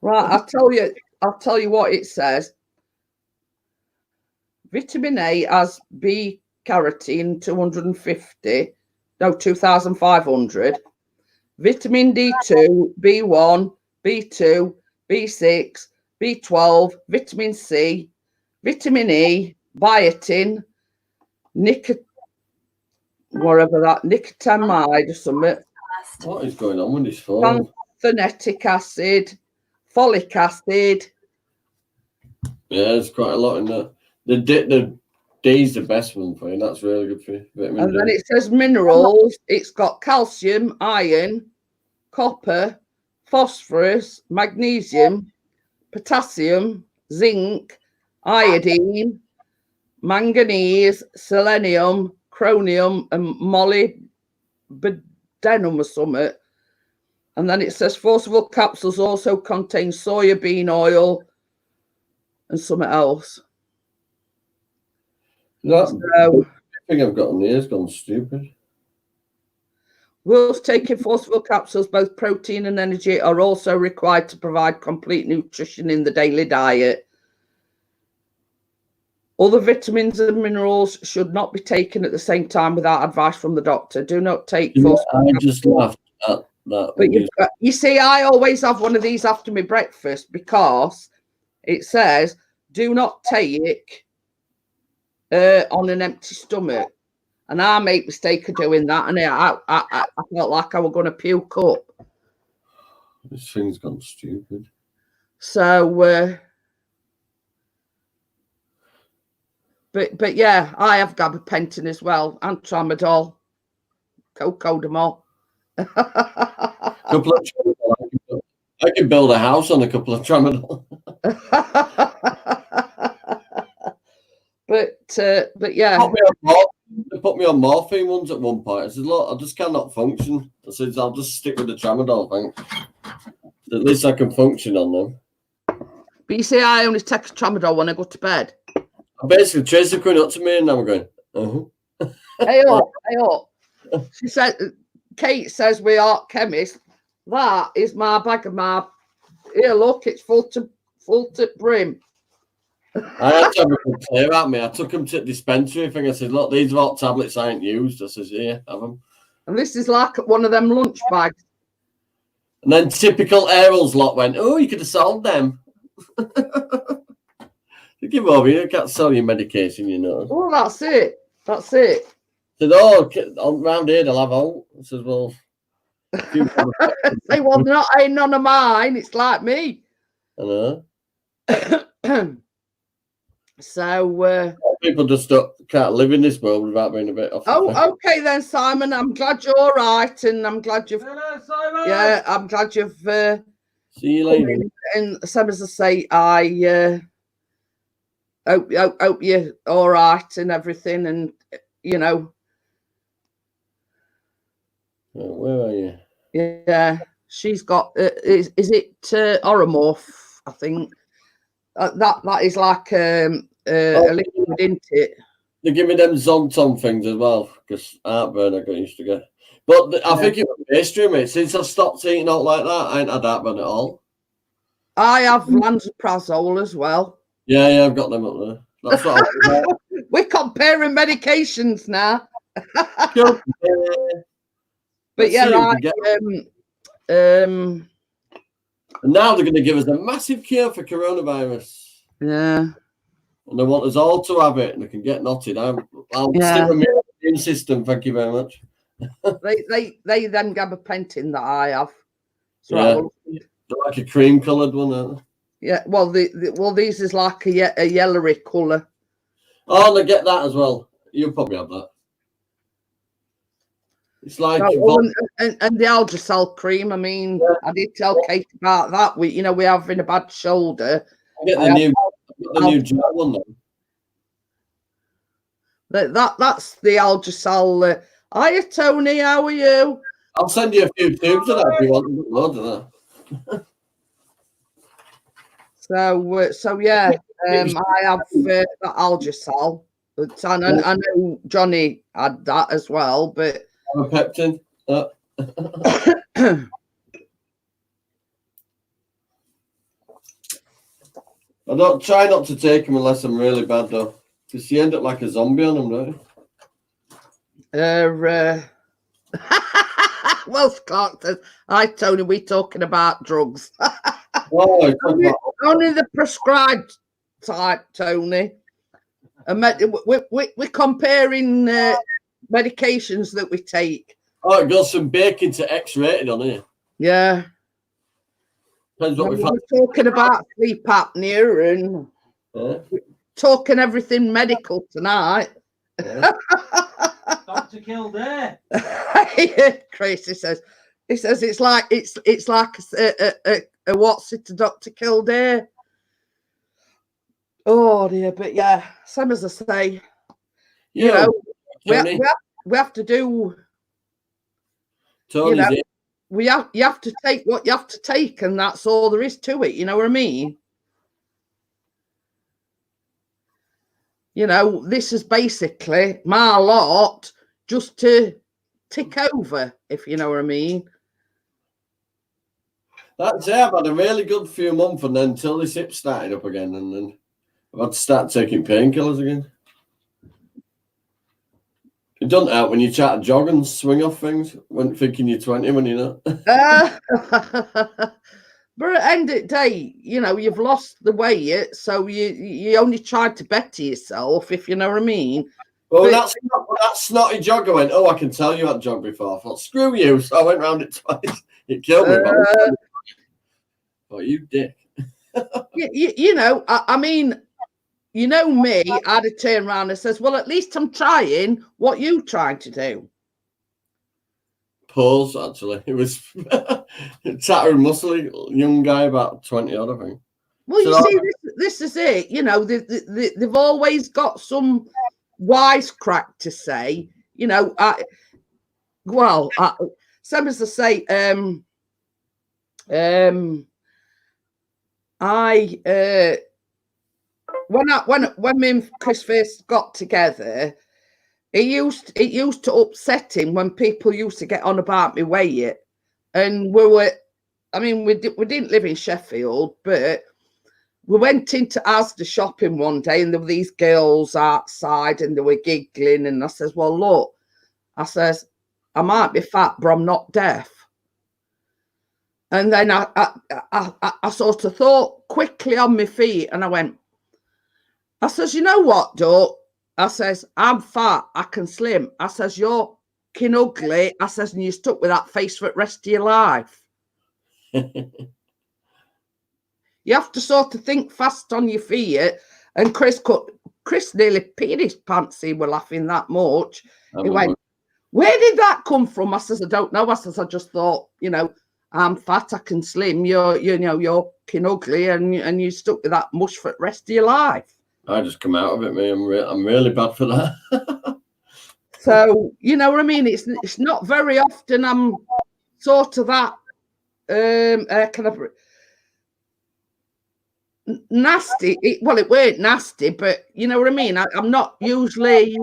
I'll tell you what it says. Vitamin A has B carotene 2,500. Vitamin D2, B1, B2, B6, B12, vitamin C, vitamin E, biotin, nicotinamide or something, What is going on with this phone? pantothenic acid, folic acid. Yeah, there's quite a lot in there. The D's the best one for you. That's really good for you. Vitamin And then D. it says minerals. It's got calcium, iron, copper, phosphorus, magnesium, potassium, zinc, iodine, manganese, selenium, chromium, and molybdenum or something. And then it says forcible capsules also contain soya bean oil and something else. That So, thing I've got on here has gone stupid. whilst taking forcible capsules, both protein and energy are also required to provide complete nutrition in the daily diet. Other vitamins and minerals should not be taken at the same time without advice from the doctor. Do not take forcible I just laughed at that. But you see, I always have one of these after my breakfast because it says, do not take on an empty stomach. And I make mistake of doing that. And I felt like I was going to puke up. This thing's gone stupid. So, but yeah, I have gabapentin as well, and tramadol, cocodamol. Couple of tramadol. I could build a house on a couple of tramadol. But yeah, They put me on morphine ones at one point. I said, look, I just cannot function. I said, I'll just stick with the tramadol, thanks. At least I can function on them. but you see, I only take tramadol when I go to bed. I basically, Tracy coming up to me and now we're going, Hey up. She said, Kate says we are chemists. That is my bag of my. Here, look, it's full to brim. I had to have a clear at me. I took them to the dispensary thing. I said, look, these are all tablets I ain't used. I says, yeah, have them. And this is like one of them lunch bags. And then typical Errol's lot went, oh, you could have sold them. You give over here, you can't sell your medication, you know. Oh, that's it. That's it. I said, oh, around here they'll have all. I said, well, Say, well, not ain't none of mine. It's like me. I know. So People just can't live in this world without being a bit off. okay then, Simon. I'm glad you're all right, and I'm glad you've. Hello, Simon. Yeah, I'm glad you've. See you later. And same as I say, I hope you're all right and everything, and you know. Where are you? Yeah, she's got. Is it Oromorph? I think that is like a liquid, isn't it? They give me them Zonton things as well because heartburn I got used to get. But I think it was history, mate. Since I stopped eating out like that, I ain't had heartburn at all. I have Lansoprazole as well. Yeah, I've got them up there. That's what I We're comparing medications now. was But yeah, right. And now they're going to give us a massive cure for coronavirus. Yeah. And they want us all to have it and they can get knotted. I'll stick with my immune system, thank you very much. They then gabapentin that I have. So Yeah. They're like a cream coloured one, aren't they? Yeah, well, these is like a yellowy colour. Oh, they get that as well. You'll probably have that. It's like and the Algicel cream. I mean, I did tell Kate about that. We're having a bad shoulder. I get the new gel one though. That's the Algicel. Hiya, Tony. How are you? I'll send you a few tubes of that if you want. Loads of that. So yeah, I have that Algicel. But I know Johnny had that as well, but. I'm a peptin. I don't try not to take them unless I'm really bad though. Does she end up like a zombie on them, right? Well, Clark says, "Hi, Tony. We talking about drugs? Oh, it's talking about- Only the prescribed type, Tony. And we're comparing medications that we take. oh, it goes from bacon to X-rated on here. Yeah. Depends what we've had. We're talking about sleep apnea and Yeah. talking everything medical tonight." Yeah. Dr. Kildare. Tracy says, he says it's like a what's it to Dr. Kildare. Oh dear, but yeah, same as I say, you Yo, know, Tony, we have to do, Tony's you know, here. you have to take what you have to take, and that's all there is to it. You know what I mean? You know, this is basically my lot just to tick over, if you know what I mean. That's it. I've had a really good few months, and then until this hip started up again, and then I've had to start taking painkillers again. It doesn't help when you try to jog and swing off things when thinking you're 20 when you're not. But at the end of the day, you know, you've lost the weight, so you only tried to better yourself, if you know what I mean. Well, But- that snotty jogger went, "Oh, I can tell you I'd jogged before." I thought, "Screw you." So I went round it twice. It killed me. Oh, you dick. You know, I mean, you know me, I'd have turned around and says, "Well, at least I'm trying what you trying to do." Pause, actually. It was tattered, muscly young guy, about 20 odd, I think. Well, you So- see, this is it. You know, they've always got some wisecrack to say. You know, same as I say, when me and Chris first got together, it used to upset him when people used to get on about me weight, and we didn't live in Sheffield, but we went into Asda shopping one day, and there were these girls outside, and they were giggling, and I says, "Well, look," I says, "I might be fat, but I'm not deaf." And then I sort of thought quickly on my feet, and I says, "You know what, Doc?" I says, "I'm fat, I can slim." I says, "You're kin ugly." I says, "And you're stuck with that face for the rest of your life." You have to sort of think fast on your feet. And Chris nearly peed his pants. He were laughing that much. He went, "Where did that come from?" I says, "I don't know." I says, "I just thought, you know, I'm fat, I can slim. You're kin ugly, and you're stuck with that mush for the rest of your life." I just come out of it, me. I'm really bad for that. So you know what I mean. It's not very often I'm sort of that kind of nasty. It weren't nasty, but you know what I mean. I'm not usually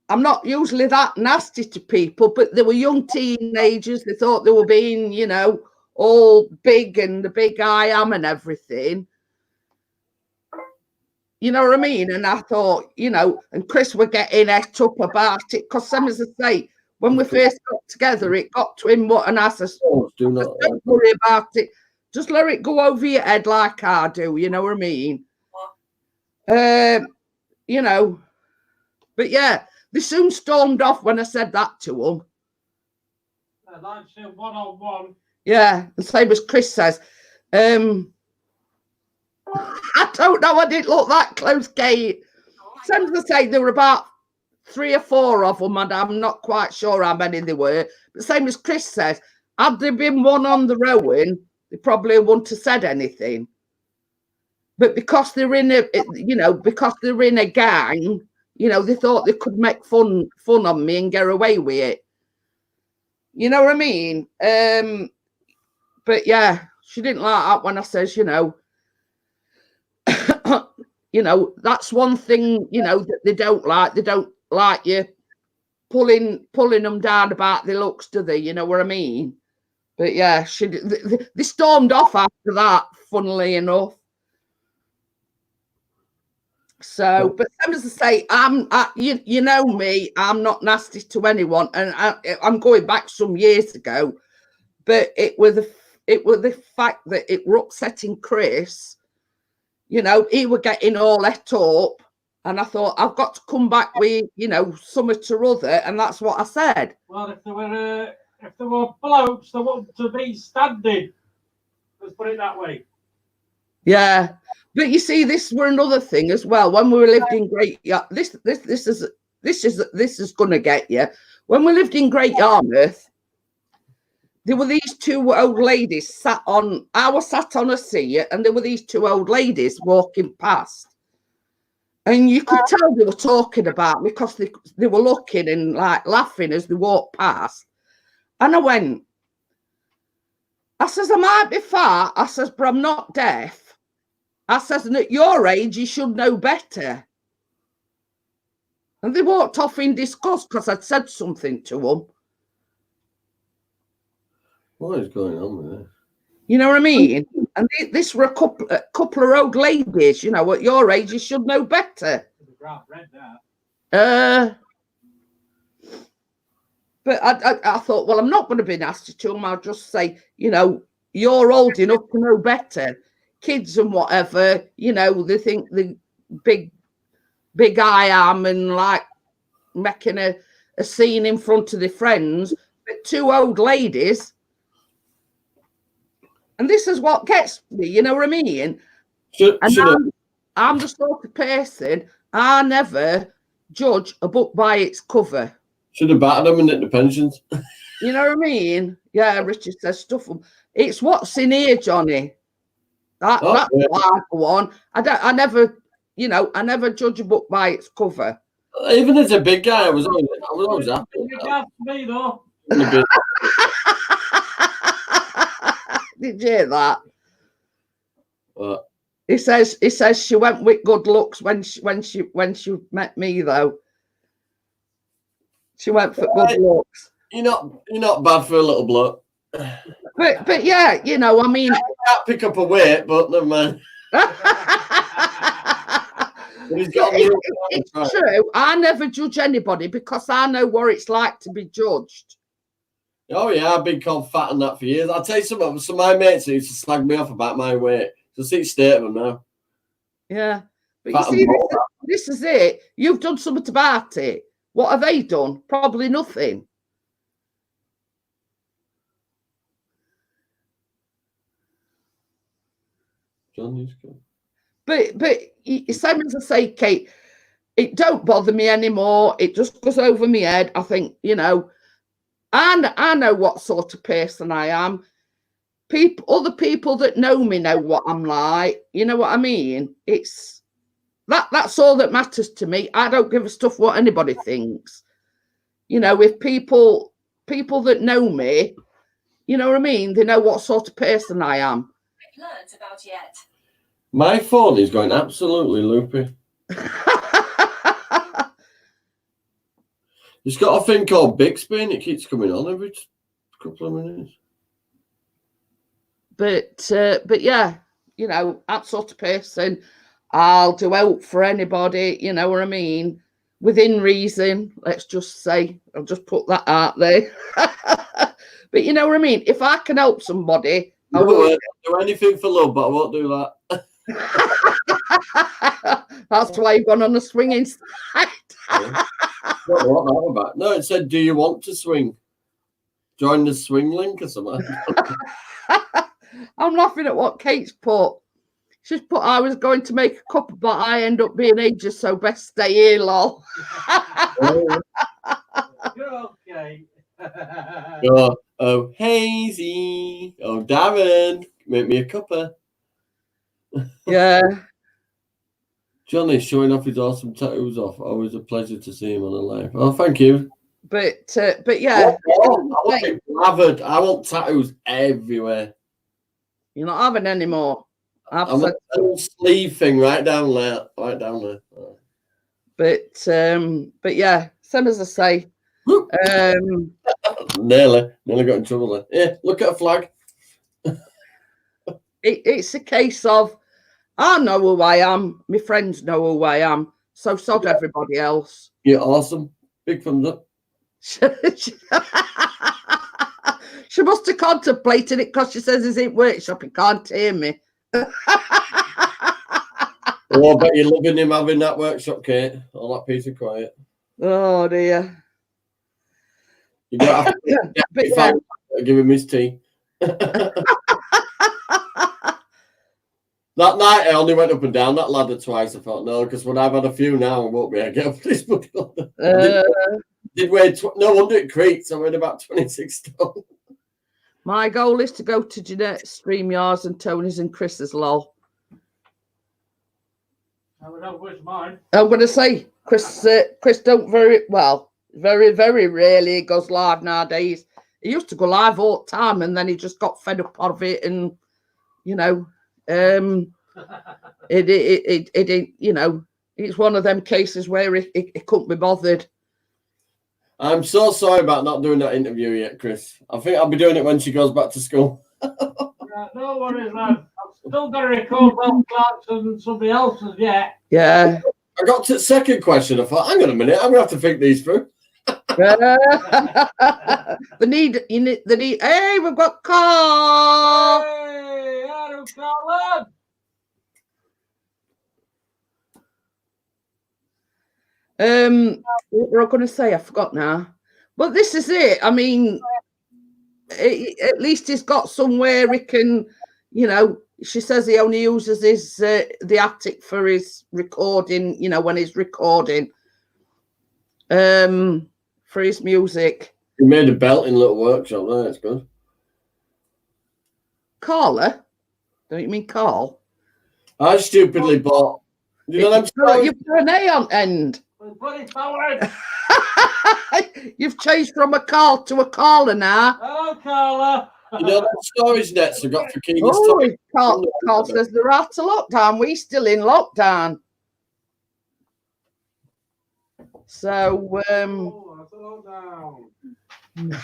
that nasty to people. But they were young teenagers. They thought they were being, you know, all big and the big I am and everything. You know what I mean? And I thought, you know, and Chris were getting het up about it because, some as I say, when we first got together, it got to him. And I says, Do not. "Don't worry about it. Just let it go over your head like I do." You know what I mean? You know, but yeah, they soon stormed off when I said that to them. I'd like to say one-on-one. Yeah, the same as Chris says. I don't know. I didn't look that close, Kate. Same as I say, there were about 3 or 4 of them, and I'm not quite sure how many there were. But same as Chris says, had there been one on the rowing, they probably wouldn't have said anything. But because they're in a gang, you know, they thought they could make fun on me and get away with it. You know what I mean? But yeah, she didn't like that when I says, you know, you know, that's one thing, you know, that they don't like. They don't like you pulling them down about their looks, do they? You know what I mean? But yeah, they stormed off after that, funnily enough. So, but as I say, you know me, I'm not nasty to anyone, and I'm going back some years ago. But it was the fact that it were upsetting Chris. You know, he were getting all let up, and I thought I've got to come back with something or other, and that's what I said. Well, if there were blokes, they want to be standing. Let's put it that way. Yeah, but you see, this were another thing as well. When we lived in Great Yarmouth, this is gonna get you. When we lived in Great Yarmouth, there were these two old ladies I was sat on a seat, and there were these two old ladies walking past. And you could tell they were talking about me because they were looking and like laughing as they walked past. And I says, I might be fat. I says, but I'm not deaf. I says, and at your age, you should know better. And they walked off in disgust because I'd said something to them. What is going on with this? You know what I mean? And this were a couple of old ladies, at your age, you should know better. But I thought, well, I'm not going to be nasty to them. I'll just say, you're old enough to know better. Kids and whatever, they think the big I am and like making a scene in front of their friends. But two old ladies. And this is what gets me, you know what I mean? I'm the sort of person, I never judge a book by its cover. Should have battered them and hit the pensions. You know what I mean? Yeah, Richard says stuff them. It's what's in here, Johnny. That's what I go on. I never judge a book by its cover. Even as a big guy, I was always happy. Big guy for me, though. Did you hear that? What? He says she went with good looks when she met me though. She went for good looks. You're not bad for a little bloke. But yeah, I mean, I can't pick up a weight, but never mind. It's true. I never judge anybody because I know what it's like to be judged. Oh yeah, I've been called fat and that for years. I'll tell you something. Some of my mates used to slag me off about my weight. Just see the state of them now. Yeah, but you see, this is it. You've done something about it. What have they done? Probably nothing. Johnny's good. But same as I say, Kate, it don't bother me anymore. It just goes over my head. I think, I know what sort of person I am. Other people that know me know what I'm like. You know what I mean? It's that's all that matters to me. I don't give a stuff what anybody thinks. If people that know me, you know what I mean? They know what sort of person I am. Learned about yet. My phone is going absolutely loopy. It's got a thing called Bixby and it keeps coming on every couple of minutes. But yeah, that sort of person, I'll do out for anybody, you know what I mean? Within reason, let's just say, I'll just put that out there. But you know what I mean? If I can help somebody, I will do anything for love, but I won't do that. That's why you've gone on the swinging side. No, it said, do you want to swing? Join the swing link or something. I'm laughing at what Kate's put. She's put, I was going to make a cup, but I end up being ages, so best stay here, lol. You're okay. Oh, Hazy. Oh, Darren. Make me a cuppa. Yeah. Johnny's showing off his awesome tattoos off. Always a pleasure to see him on a live. Oh, thank you. But yeah. I want tattoos everywhere. You're not having any more. I'm a little sleeve thing right down there. Oh. But yeah, same as I say. Nearly got in trouble there. Yeah, look at a flag. It's a case of I know who I am. My friends know who I am. So sod everybody else. You're awesome. Big thumbs up. She must have contemplated it because she says it's in workshop. He can't hear me. Oh, I bet you're loving him having that workshop, Kate. All that peace and quiet. Oh dear. You don't have But to give him his tea. That night I only went up and down that ladder twice. I thought, no, because when I've had a few now, I won't be able to get up this much ladder. Did weigh no wonder it creaked. I weighed about 26 stone. My goal is to go to Jeanette's, StreamYards and Tony's and Chris's lol. I would have wished mine. I'm going to say, Chris don't very rarely goes live nowadays. He used to go live all the time and then he just got fed up of it and, you know, it you know, it's one of them cases where he couldn't be bothered. I'm so sorry about not doing that interview yet, Chris. I think I'll be doing it when she goes back to school. No worries, lad. I've still got to record Bob Clark's and somebody else's yet. Yeah. I got to the second question. I thought, hang on a minute, I'm going to have to think these through. They need. Hey, we've got Carl. Hey, hello, Colin. What were I going to say? I forgot now. But this is it. I mean, at least he's got somewhere he can, you know. She says he only uses his the attic for his recording. You know, when he's recording, for his music. He made a belting little workshop there. It's good. Carla, don't you mean Carl? I stupidly bought. You know them stories? You've put an A on end. Bloody forward. You've changed from a Carl to a Carla now. Hello, Carla. You know them storage nets I got for Keenan Oh, storage? Carl says they're out of lockdown. We're still in lockdown. So, Slow down.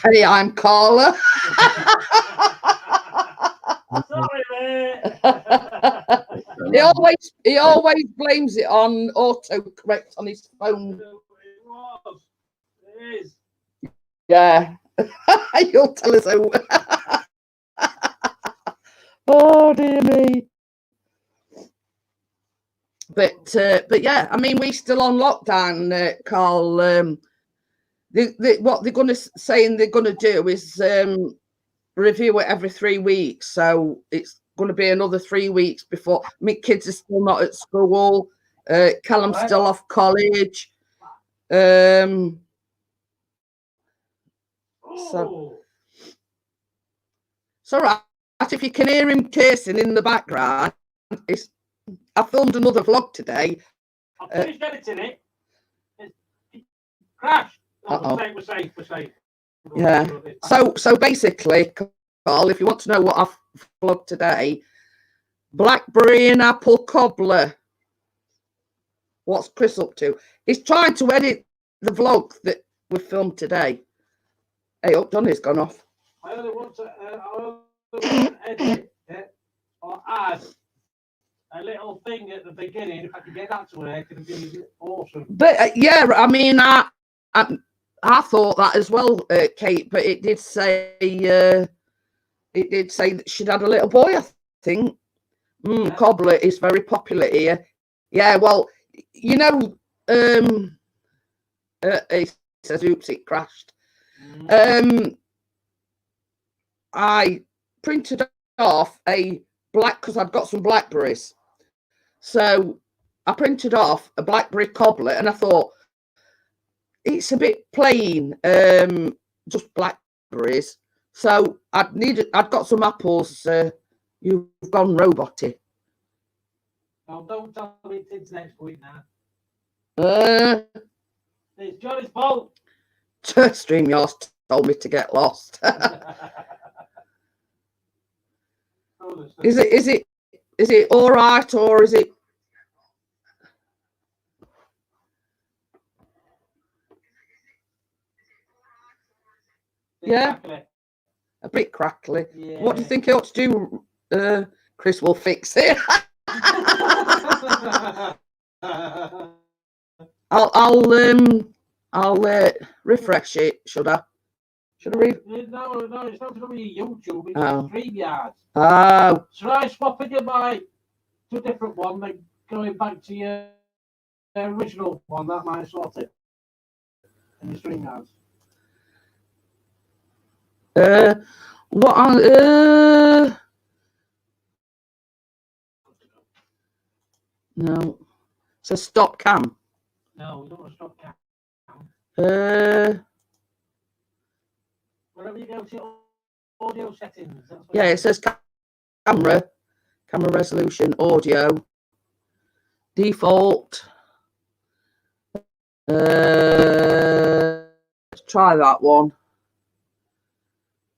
hey, I'm Carla. Sorry, mate. He always blames it on autocorrect on his phone. It was. It is. Yeah. You'll tell us who. Oh dear me. But yeah, I mean, we're still on lockdown, Carl. What they're going to saying they're going to do is review it every 3 weeks. So it's going to be another 3 weeks before. I mean, kids are still not at school. Callum's still off college. So it's all right. If you can hear him cursing in the background, I filmed another vlog today. I finished editing it. It crashed. We're safe. Yeah. So basically, Carl, if you want to know what I've vlogged today, blackberry and apple cobbler. What's Chris up to? He's trying to edit the vlog that we filmed today. Hey, Johnny's gone off. I only want to edit it or add a little thing at the beginning. If I could get that to work, it'd be awesome. But yeah, I mean, I thought that as well, Kate. But it did say that she'd had a little boy. I think cobbler is very popular here. Yeah, well, you know, he says, "Oops, it crashed." I printed off a black because I'd got some blackberries, so I printed off a blackberry cobbler, and I thought it's a bit plain, just blackberries. So I'd got some apples. You've gone roboty. Oh, don't tell me it's next week now. It's Johnny's fault. StreamYards told me to get lost. Is it all right, or is it? Yeah, a bit crackly. Yeah. What do you think he ought to do? Chris will fix it. I'll refresh it. Should I? Should I? No, it's not going to be YouTube. It's Oh. StreamYard. Oh, Try swapping your mic to a different one, then going back to your original one. That might sort it. In the StreamYard. what? No. So stop cam. No, we don't want to stop cam. Wherever you go to audio settings. That's Yeah, it says camera resolution, audio, default. Let's try that one.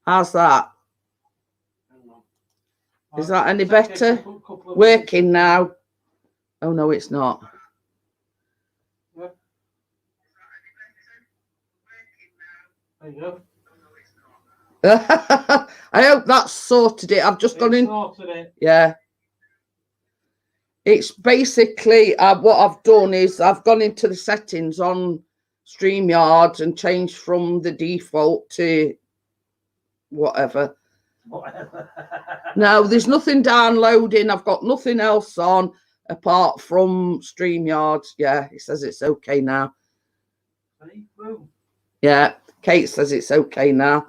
How's that? Is that any better? Working now? Oh no, it's not. There you go. I hope that's sorted it. I've just gone in. Sorted it. Yeah. It's basically what I've done is I've gone into the settings on StreamYard and changed from the default to whatever. No, there's nothing downloading. I've got nothing else on apart from StreamYard. Yeah, it says it's okay now. Yeah, Kate says it's okay now.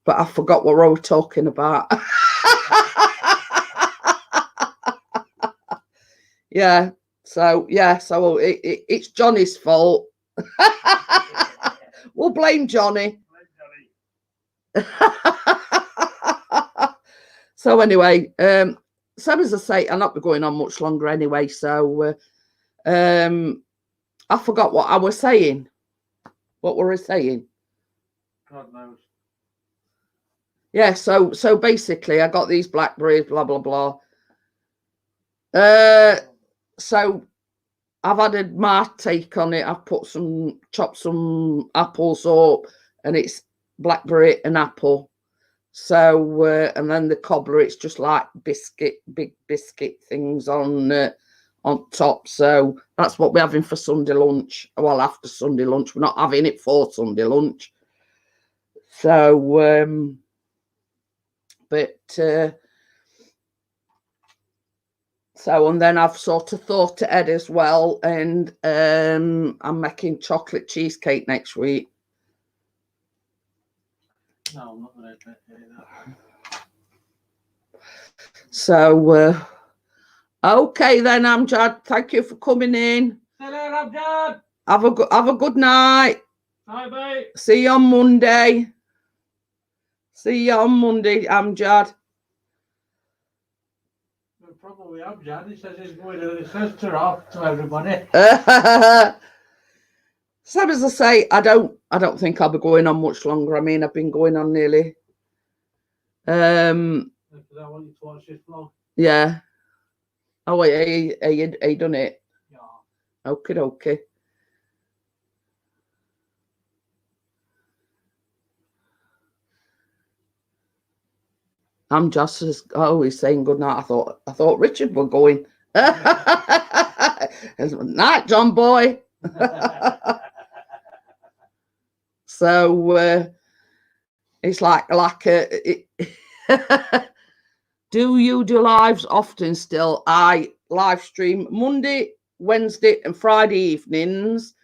But I forgot what we were talking about. Yeah, so it's Johnny's fault. We'll blame Johnny. So anyway, so as I say, I'll not be going on much longer anyway. So I forgot what I was saying. What were I saying? God knows. Yeah, so basically I got these blackberries, blah blah blah. So I've added my take on it. I've chopped some apples up, and it's blackberry and apple. So and then the cobbler, it's just like big biscuit things on top. So that's what we're having for Sunday lunch. Well, after Sunday lunch, we're not having it for Sunday lunch. So so, and then I've sort of thought to Ed as well, and I'm making chocolate cheesecake next week. No, I'm not going to admit that. So, okay then, Amjad. Thank you for coming in. Hello, Amjad. Have a good night. Bye, bye. See you on Monday. See you on Monday, Amjad. Probably Amjad. He says he's going to. He says to off to everybody. So as I say, I don't think I'll be going on much longer. I mean, I've been going on nearly. I want you to watch this vlog. Yeah. Oh wait, are you done it? Yeah. Okay. I'm just as he's saying good night. I thought Richard were going. Night, John boy. So it's like do you do lives often still? I live stream Monday, Wednesday and Friday evenings,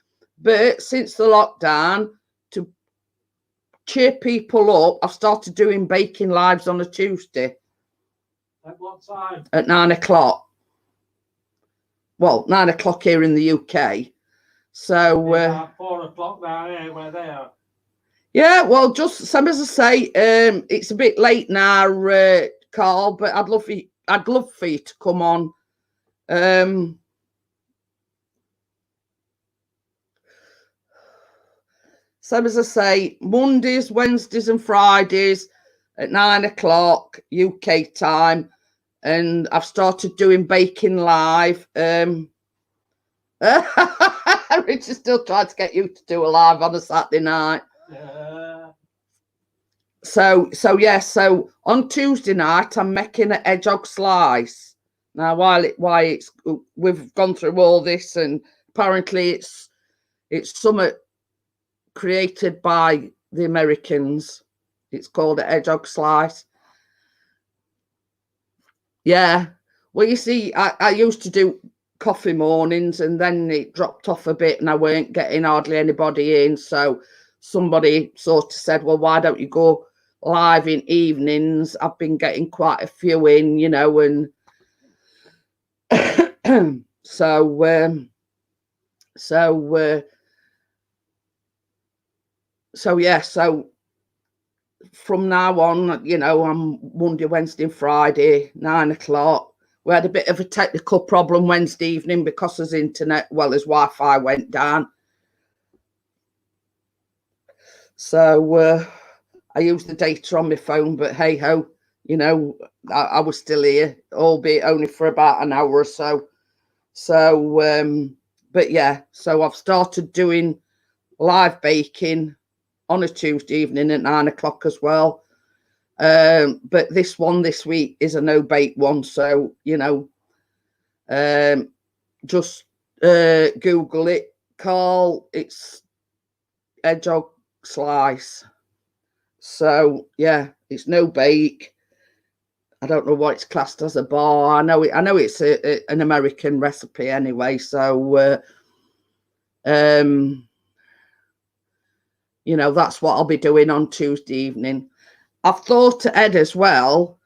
but since the lockdown, to cheer people up, I've started doing baking lives on a Tuesday. At what time? At 9 o'clock. Well, 9 o'clock here in the UK. So 4 o'clock now, where they are. Yeah, well, just some as I say, it's a bit late now, Carl, but I'd love for you to come on. So as I say, Mondays, Wednesdays, and Fridays at 9 o'clock UK time, and I've started doing baking live. Richard's still trying to get you to do a live on a Saturday night. So on Tuesday night I'm making an hedgehog slice. Now while we've gone through all this, and apparently it's It's something created by the Americans. It's called a hedgehog slice. Yeah. Well, you see, I used to do coffee mornings, and then it dropped off a bit and I weren't getting hardly anybody in. So somebody sort of said, well, why don't you go live in evenings? I've been getting quite a few in, you know, and so yeah, so from now on, you know, I'm Monday, Wednesday and Friday, 9 o'clock. We had a bit of a technical problem Wednesday evening because his internet, well, his Wi-Fi went down. So I used the data on my phone, but hey ho, you know, I was still here, albeit only for about an hour or so. So, but yeah, so I've started doing live baking on a Tuesday evening at 9 o'clock as well. But this one this week is a no bake one. So, you know, just Google it, Carl, it's hedgehog slice. So yeah, it's no bake. I don't know what it's classed as a bar. I know it's an American recipe anyway. So you know, that's what I'll be doing on Tuesday evening. I've thought to Ed as well,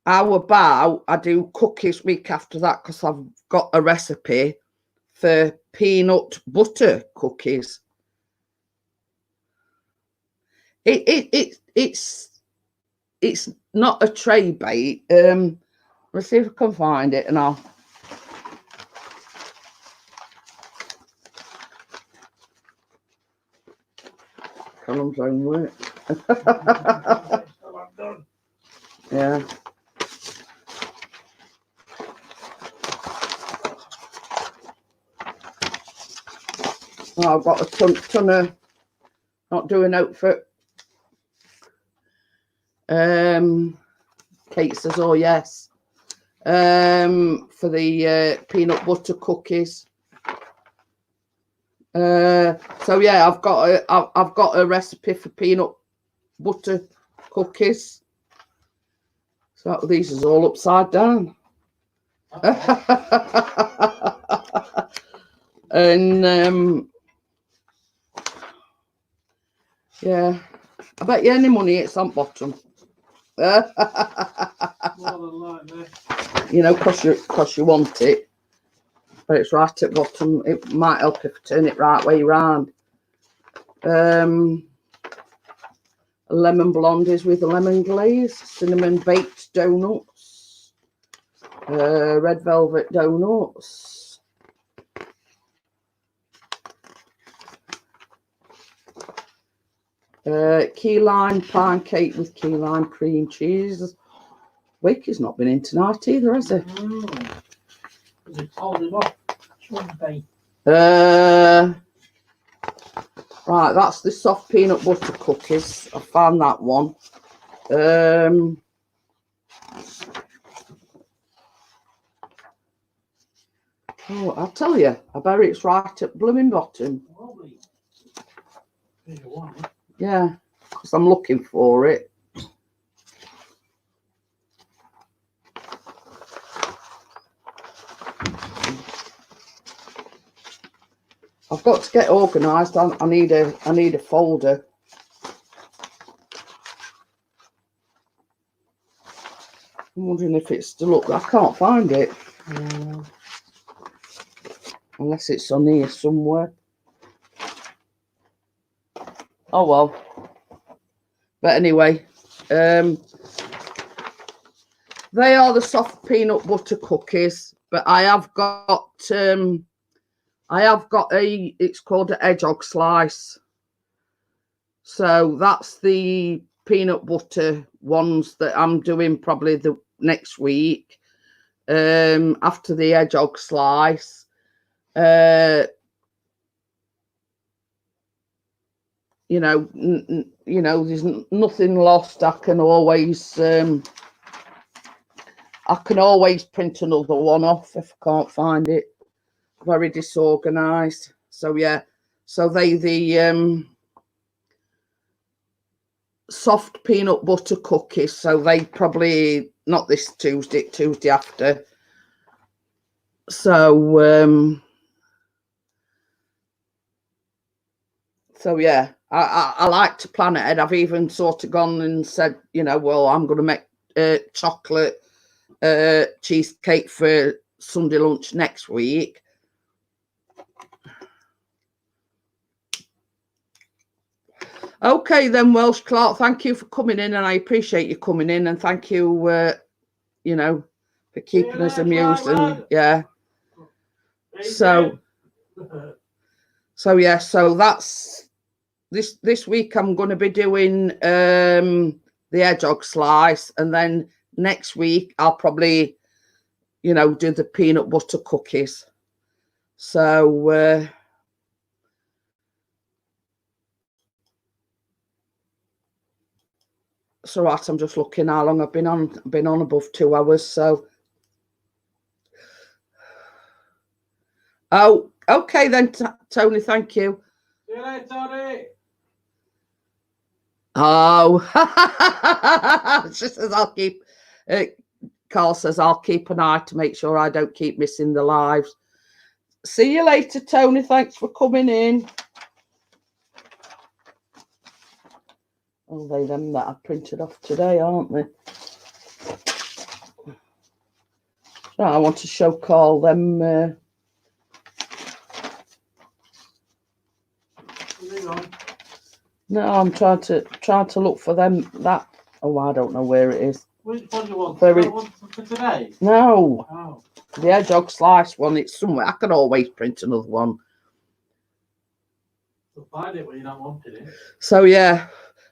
how about I do cookies week after that, because I've got a recipe for peanut butter cookies. It's not a tray bake. Let's see if I can find it, and I'll. Callum's own work. Yeah. Oh, I've got a ton of not doing outfit. Kate says, oh yes. For the peanut butter cookies. So yeah, I've got a recipe for peanut butter cookies. So these is all upside down. And yeah, I bet you any money it's on bottom. You know, cause you want it, but it's right at bottom. It might help if I turn it right way round. Lemon blondies with lemon glaze, cinnamon baked donuts, red velvet donuts, key lime pine cake with key lime cream cheese. Wakey's not been in tonight either, has he? Right, that's the soft peanut butter cookies. I found that one. Oh, I'll tell you, I bet it's right at blooming bottom. Yeah, because I'm looking for it. I've got to get organised. I need a folder. I'm wondering if it's still up. I can't find it. Unless it's on here somewhere. Oh well. But anyway, they are the soft peanut butter cookies. But I have got it's called a hedgehog slice. So that's the peanut butter ones that I'm doing probably the next week. After the hedgehog slice. You know, there's nothing lost. I can always print another one off if I can't find it. Very disorganized. So yeah, So the soft peanut butter cookies. So they probably not this Tuesday, Tuesday after. So so yeah, I like to plan ahead. I've even sort of gone and said, you know, well, I'm going to make chocolate cheesecake for Sunday lunch next week. Okay then, Welsh Clark, thank you for coming in, and I appreciate you coming in, and thank you, you know, for keeping us amused. And yeah, so yeah, so that's this week. I'm going to be doing the hedgehog slice, and then next week I'll probably, you know, do the peanut butter cookies. So so right, I'm just looking how long I've been on. Been on above 2 hours. So oh, okay then, Tony. Thank you. See you later, Tony. Oh, she says I'll keep. Carl says I'll keep an eye to make sure I don't keep missing the lives. See you later, Tony. Thanks for coming in. Oh, they them that I printed off today, aren't they? So I want to show Carl them. No, I'm trying to look for them. That I don't know where it is. Which one do you want? Very- The one for today? No, Oh. the hedgehog slice one. It's somewhere. I can always print another one. You'll find it when you're not wanting it. So yeah,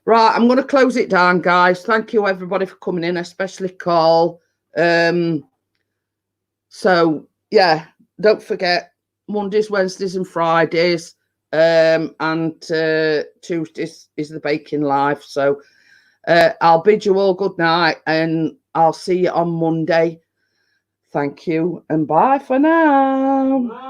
right. I'm going to close it down, guys. Thank you everybody for coming in, especially Carl. So yeah, don't forget Mondays, Wednesdays, and Fridays. And Tuesdays is the baking live. So I'll bid you all good night, and I'll see you on Monday. Thank you and bye for now. Bye.